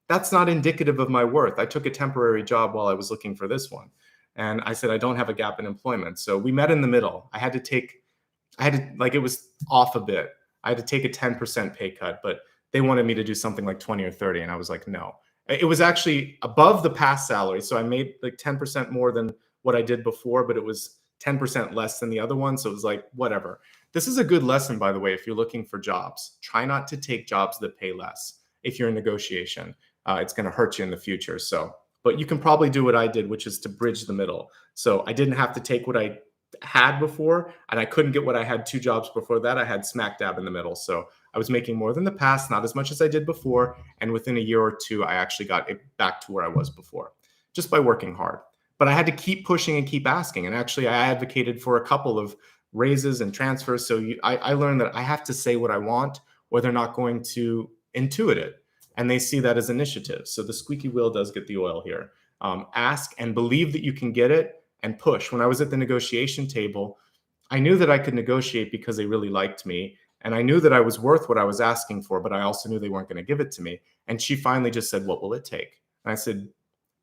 that's not indicative of my worth. I took a temporary job while I was looking for this one. And I said, I don't have a gap in employment. So we met in the middle. It was off a bit. I had to take a 10% pay cut, but they wanted me to do something like 20 or 30. And I was like, no. It was actually above the past salary. So I made like 10% more than what I did before, but it was 10% less than the other one. So it was like, whatever. This is a good lesson, by the way, if you're looking for jobs. Try not to take jobs that pay less if you're in negotiation. It's going to hurt you in the future. So, but you can probably do what I did, which is to bridge the middle. So I didn't have to take what I had before, and I couldn't get what I had 2 jobs before that. I had smack dab in the middle. So I was making more than the past, not as much as I did before. And within a year or 2, I actually got it back to where I was before, just by working hard. But I had to keep pushing and keep asking. And actually, I advocated for a couple of raises and transfers. So I learned that I have to say what I want, or they're not going to intuit it. And they see that as initiative. So the squeaky wheel does get the oil here. Ask and believe that you can get it, and push. When I was at the negotiation table, I knew that I could negotiate because they really liked me. And I knew that I was worth what I was asking for, but I also knew they weren't going to give it to me. And she finally just said, "What will it take?" And I said,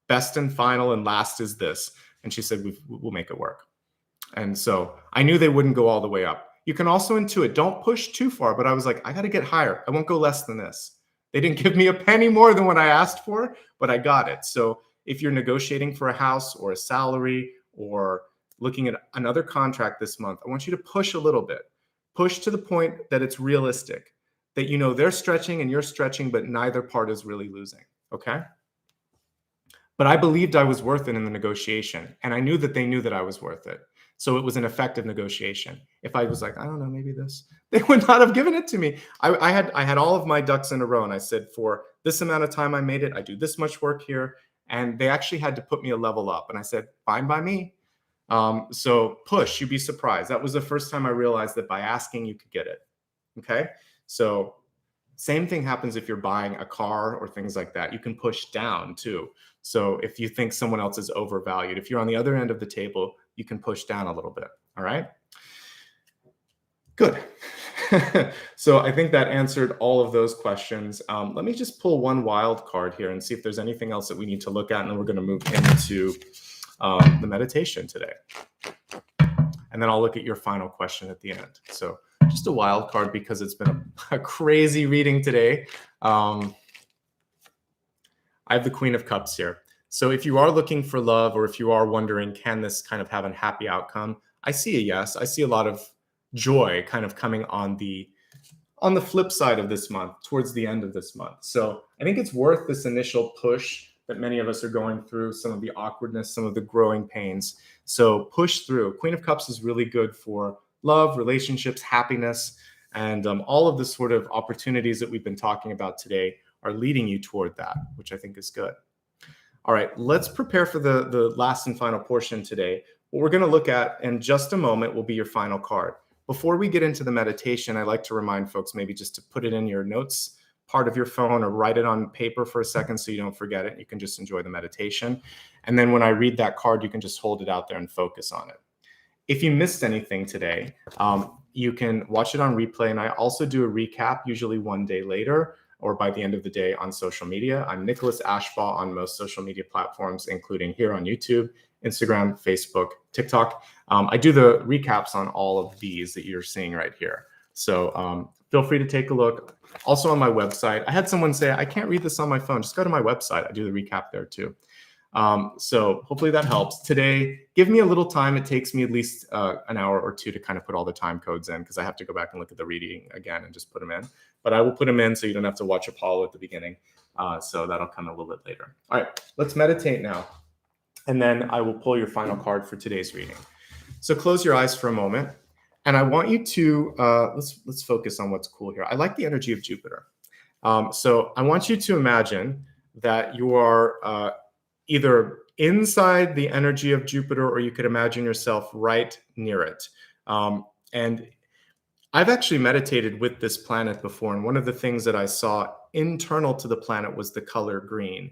"Best and final and last is this." And she said, "We'll make it work." And so I knew they wouldn't go all the way up. You can also intuit, don't push too far, but I was like, I got to get higher. I won't go less than this. They didn't give me a penny more than what I asked for, but I got it. So if you're negotiating for a house or a salary or looking at another contract this month, I want you to push a little bit. Push to the point that it's realistic, that you know they're stretching and you're stretching, but neither part is really losing, okay? But I believed I was worth it in the negotiation, and I knew that they knew that I was worth it. So it was an effective negotiation. If I was like, I don't know, maybe this, they would not have given it to me. I had all of my ducks in a row, and I said, for this amount of time I made it, I do this much work here, and they actually had to put me a level up. And I said, fine by me. So push, you'd be surprised. That was the first time I realized that by asking, you could get it. Okay. So same thing happens if you're buying a car or things like that. You can push down too. So if you think someone else is overvalued, if you're on the other end of the table, you can push down a little bit. All right. Good. So I think that answered all of those questions. Let me just pull one wild card here and see if there's anything else that we need to look at. And then we're going to move into the meditation today. And then I'll look at your final question at the end. So just a wild card because it's been a crazy reading today. I have the Queen of Cups here. So if you are looking for love, or if you are wondering, can this kind of have a happy outcome? I see a yes. I see a lot of joy kind of coming on the flip side of this month, towards the end of this month. So I think it's worth this initial push that many of us are going through, some of the awkwardness, some of the growing pains. So push through. Queen of Cups is really good for love, relationships, happiness, and all of the sort of opportunities that we've been talking about today are leading you toward that, which I think is good. All right, let's prepare for the last and final portion today. What we're going to look at in just a moment will be your final card. Before we get into the meditation, I like to remind folks maybe just to put it in your notes part of your phone, or write it on paper for a second so you don't forget it. You can just enjoy the meditation. And then when I read that card, you can just hold it out there and focus on it. If you missed anything today, you can watch it on replay. And I also do a recap, usually one day later or by the end of the day, on social media. I'm Nicholas Ashbaugh on most social media platforms, including here on YouTube, Instagram, Facebook, TikTok. I do the recaps on all of these that you're seeing right here. So feel free to take a look. Also on my website, I had someone say, I can't read this on my phone. Just go to my website. I do the recap there too. So hopefully that helps. Today, give me a little time. It takes me at least an hour or 2 to kind of put all the time codes in, because I have to go back and look at the reading again and just put them in. But I will put them in so you don't have to watch Apollo at the beginning. So that'll come a little bit later. All right, let's meditate now. And then I will pull your final card for today's reading. So close your eyes for a moment. And I want you to, let's focus on what's cool here. I like the energy of Jupiter. So I want you to imagine that you are either inside the energy of Jupiter, or you could imagine yourself right near it. And I've actually meditated with this planet before. And one of the things that I saw internal to the planet was the color green.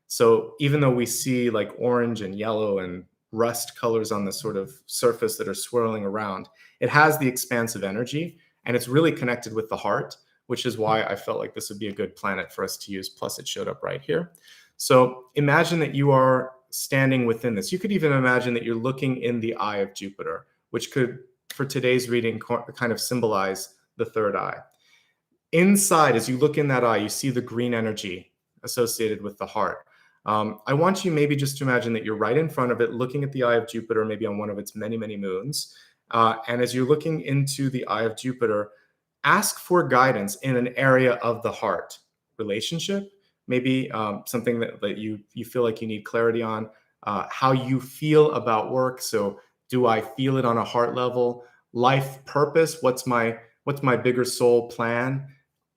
So even though we see like orange and yellow and rust colors on the sort of surface that are swirling around, it has the expansive energy, and it's really connected with the heart, which is why I felt like this would be a good planet for us to use. Plus it showed up right here. So imagine that you are standing within this. You could even imagine that you're looking in the eye of Jupiter, which could, for today's reading, kind of symbolize the third eye. Inside, as you look in that eye, you see the green energy associated with the heart. I want you maybe just to imagine that you're right in front of it, looking at the eye of Jupiter, maybe on one of its many, many moons. And as you're looking into the eye of Jupiter, ask for guidance in an area of the heart. Relationship, maybe something that you feel like you need clarity on. How you feel about work. So do I feel it on a heart level? Life purpose, what's my bigger soul plan?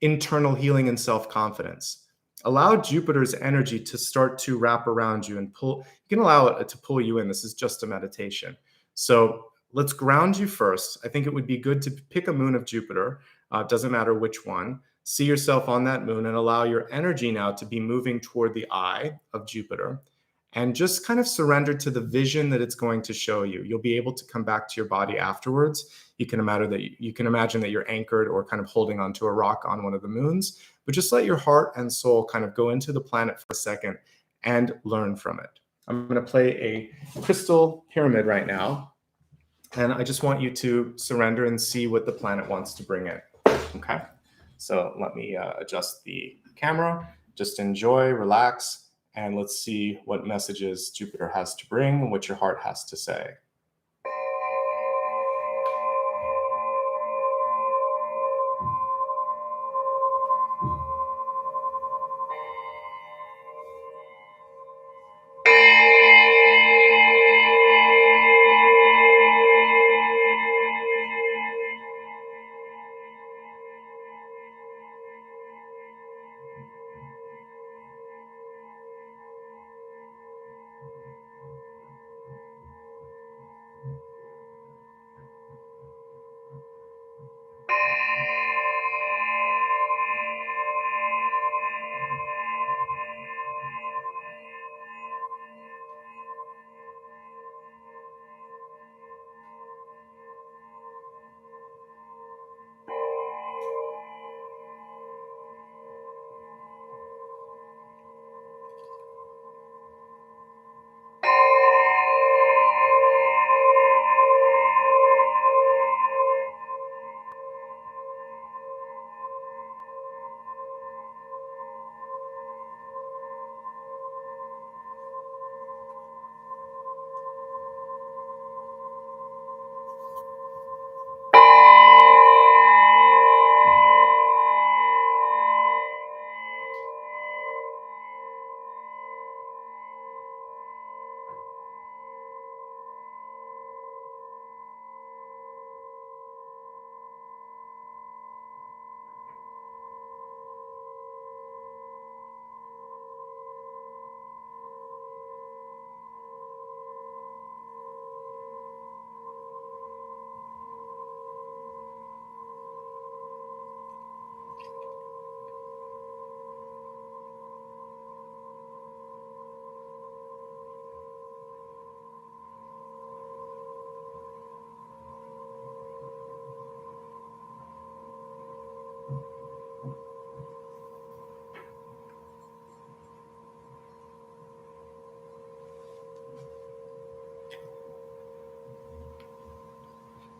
Internal healing and self-confidence. Allow Jupiter's energy to start to wrap around you and pull. You can allow it to pull you in. This is just a meditation. So let's ground you first. I think it would be good to pick a moon of Jupiter. Doesn't matter which one. See yourself on that moon and allow your energy now to be moving toward the eye of Jupiter. And just kind of surrender to the vision that it's going to show you. You'll be able to come back to your body afterwards. You can imagine that you're anchored or kind of holding onto a rock on one of the moons, but just let your heart and soul kind of go into the planet for a second and learn from it. I'm going to play a crystal pyramid right now, and I just want you to surrender and see what the planet wants to bring in. Okay, so let me adjust the camera. Just enjoy, relax. And let's see what messages Jupiter has to bring and what your heart has to say.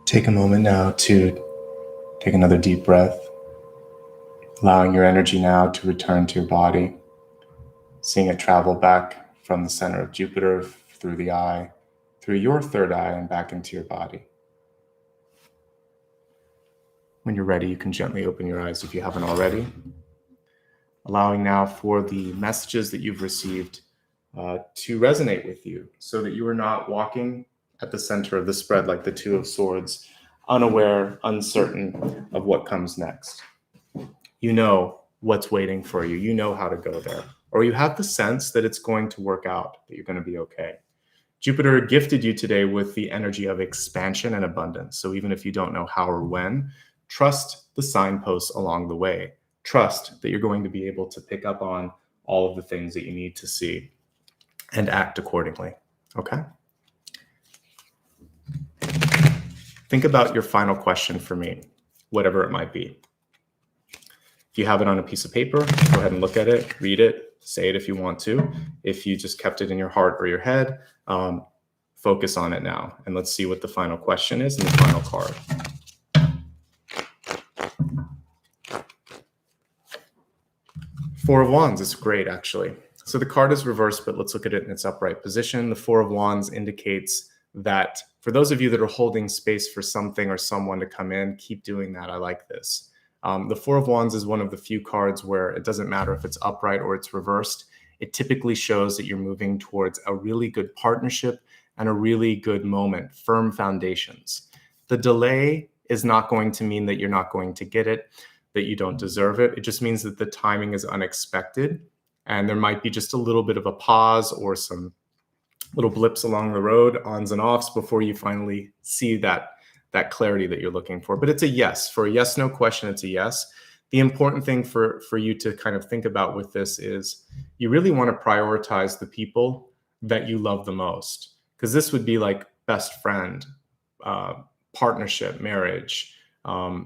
Take a moment now to take another deep breath, allowing your energy now to return to your body, seeing it travel back from the center of Jupiter through the eye, through your third eye, and back into your body. When you're ready, you can gently open your eyes if you haven't already. Allowing now for the messages that you've received to resonate with you so that you are not walking at the center of the spread like the Two of Swords, unaware, uncertain of what comes next. You know what's waiting for you. You know how to go there. Or you have the sense that it's going to work out, that you're going to be okay. Jupiter gifted you today with the energy of expansion and abundance. So even if you don't know how or when, trust the signposts along the way. Trust that you're going to be able to pick up on all of the things that you need to see and act accordingly. Okay? Think about your final question for me, whatever it might be. If you have it on a piece of paper, go ahead and look at it, read it, say it if you want to. If you just kept it in your heart or your head, focus on it now. And let's see what the final question is and the final card. Four of Wands is great, actually. So the card is reversed, but let's look at it in its upright position. The Four of Wands indicates that for those of you that are holding space for something or someone to come in, keep doing that. I like this. The Four of Wands is one of the few cards where it doesn't matter if it's upright or it's reversed. It typically shows that you're moving towards a really good partnership and a really good moment, firm foundations. The delay is not going to mean that you're not going to get it, that you don't deserve it. It just means that the timing is unexpected and there might be just a little bit of a pause or some little blips along the road, ons and offs, before you finally see that clarity that you're looking for. But it's a yes. For a yes, no question, it's a yes. The important thing for you to kind of think about with this is you really want to prioritize the people that you love the most, because this would be like best friend, partnership, marriage,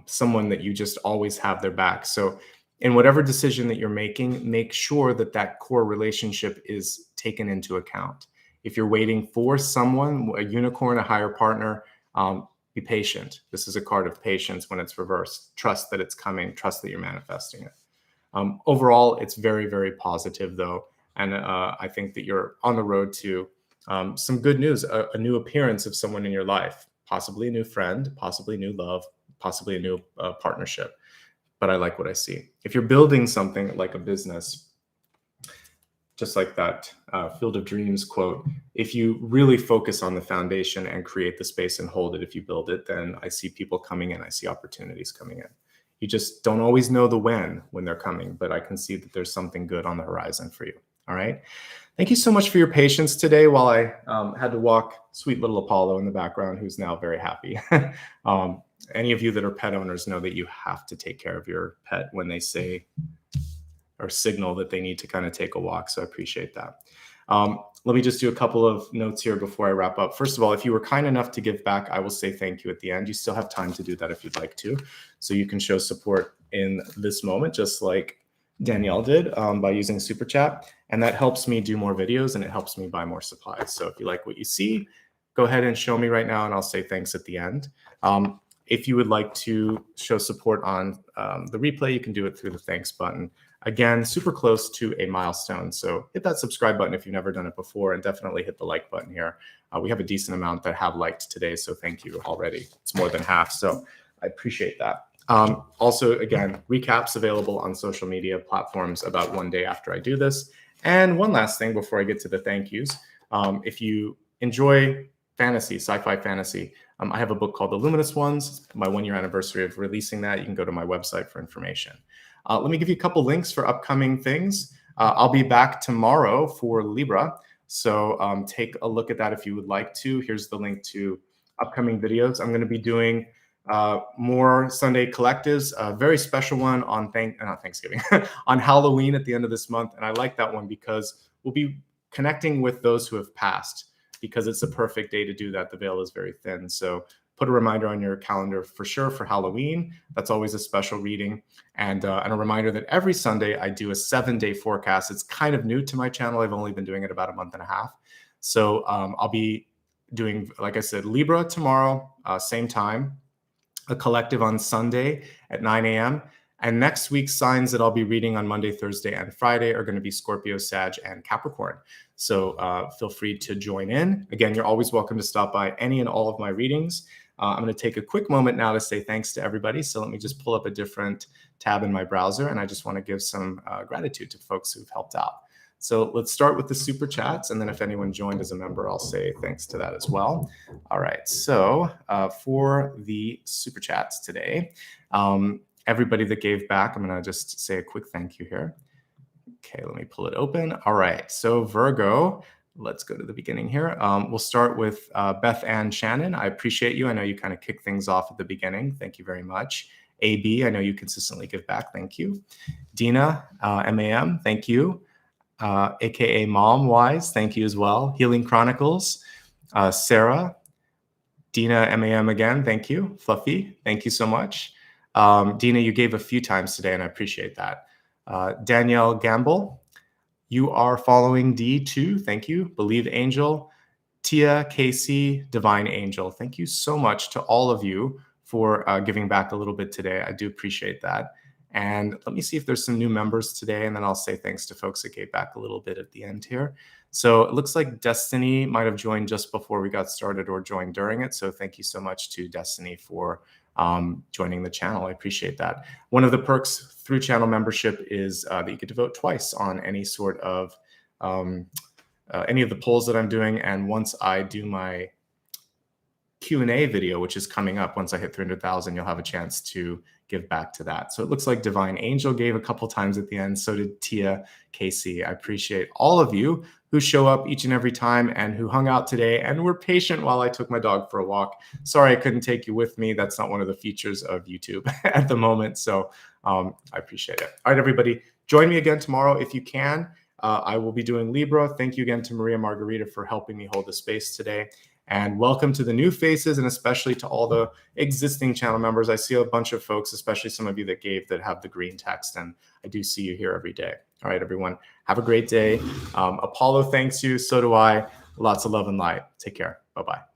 someone that you just always have their back. So in whatever decision that you're making, make sure that that core relationship is taken into account. If you're waiting for someone, a unicorn, a higher partner, be patient. This is a card of patience when it's reversed. Trust that it's coming. Trust that you're manifesting it. Overall, it's very, very positive, though. And I think that you're on the road to some good news, a new appearance of someone in your life, possibly a new friend, possibly new love, possibly a new partnership. But I like what I see. If you're building something like a business, just like that Field of Dreams quote, if you really focus on the foundation and create the space and hold it, if you build it, then I see people coming in. I see opportunities coming in. You just don't always know the when they're coming, but I can see that there's something good on the horizon for you. All right. Thank you so much for your patience today while I had to walk sweet little Apollo in the background, who's now very happy. Any of you that are pet owners know that you have to take care of your pet when they say or signal that they need to kind of take a walk. So I appreciate that. Let me just do a couple of notes here before I wrap up. First of all, if you were kind enough to give back, I will say thank you at the end. You still have time to do that if you'd like to. So you can show support in this moment, just like Danielle did by using SuperChat. And that helps me do more videos and it helps me buy more supplies. So if you like what you see, go ahead and show me right now and I'll say thanks at the end. If you would like to show support on the replay, you can do it through the thanks button. Again, super close to a milestone. So hit that subscribe button if you've never done it before, and definitely hit the like button here. We have a decent amount that have liked today, so thank you already. It's more than half, so I appreciate that. Also, again, recaps available on social media platforms about one day after I do this. And one last thing before I get to the thank yous. If you enjoy fantasy, sci-fi fantasy, I have a book called The Luminous Ones, my 1-year anniversary of releasing that. You can go to my website for information. Let me give you a couple links for upcoming things. I'll be back tomorrow for Libra, so take a look at that if you would like to. Here's the link to upcoming videos. I'm going to be doing more Sunday collectives, a very special one on Thanksgiving, on Halloween at the end of this month. And I like that one because we'll be connecting with those who have passed, because it's a perfect day to do that. The veil is very thin. So put a reminder on your calendar for sure for Halloween. That's always a special reading. And a reminder that every Sunday I do a 7-day forecast. It's kind of new to my channel. I've only been doing it about a month and a half. So I'll be doing, like I said, Libra tomorrow, same time, a collective on Sunday at 9 a.m. And next week's signs that I'll be reading on Monday, Thursday, and Friday are going to be Scorpio, Sag, and Capricorn. So feel free to join in. Again, you're always welcome to stop by any and all of my readings. I'm going to take a quick moment now to say thanks to everybody. So let me just pull up a different tab in my browser. And I just want to give some gratitude to folks who've helped out. So let's start with the super chats. And then if anyone joined as a member, I'll say thanks to that as well. All right. So for the super chats today, everybody that gave back, I'm going to just say a quick thank you here. Okay, let me pull it open. All right. So Virgo, let's go to the beginning here. We'll start with Beth Ann Shannon. I appreciate you. I know you kind of kick things off at the beginning. Thank you very much. AB, I know you consistently give back. Thank you. Dina, MAM, thank you. AKA Mom Wise, thank you as well. Healing Chronicles, Sarah, Dina, MAM again, thank you. Fluffy, thank you so much. Dina, you gave a few times today, and I appreciate that. Danielle Gamble, you are following D2. Thank you. Believe Angel, Tia, Casey, Divine Angel. Thank you so much to all of you for giving back a little bit today. I do appreciate that. And let me see if there's some new members today, and then I'll say thanks to folks that gave back a little bit at the end here. So it looks like Destiny might have joined just before we got started or joined during it. So thank you so much to Destiny for joining the channel. I appreciate that. One of the perks through channel membership is that you get to vote twice on any sort of any of the polls that I'm doing. And once I do my Q&A video, which is coming up, once I hit 300,000, you'll have a chance to give back to that. So it looks like Divine Angel gave a couple times at the end. So did Tia, Casey. I appreciate all of you who show up each and every time and who hung out today and were patient while I took my dog for a walk. Sorry I couldn't take you with me. That's not one of the features of YouTube at the moment. So I appreciate it. All right, everybody, join me again tomorrow if you can. I will be doing Libra. Thank you again to Maria Margarita for helping me hold the space today. And welcome to the new faces, and especially to all the existing channel members. I see a bunch of folks, especially some of you that have the green text, and I do see you here every day. All right, everyone, have a great day. Apollo thanks you. So do I. Lots of love and light. Take care. Bye-bye.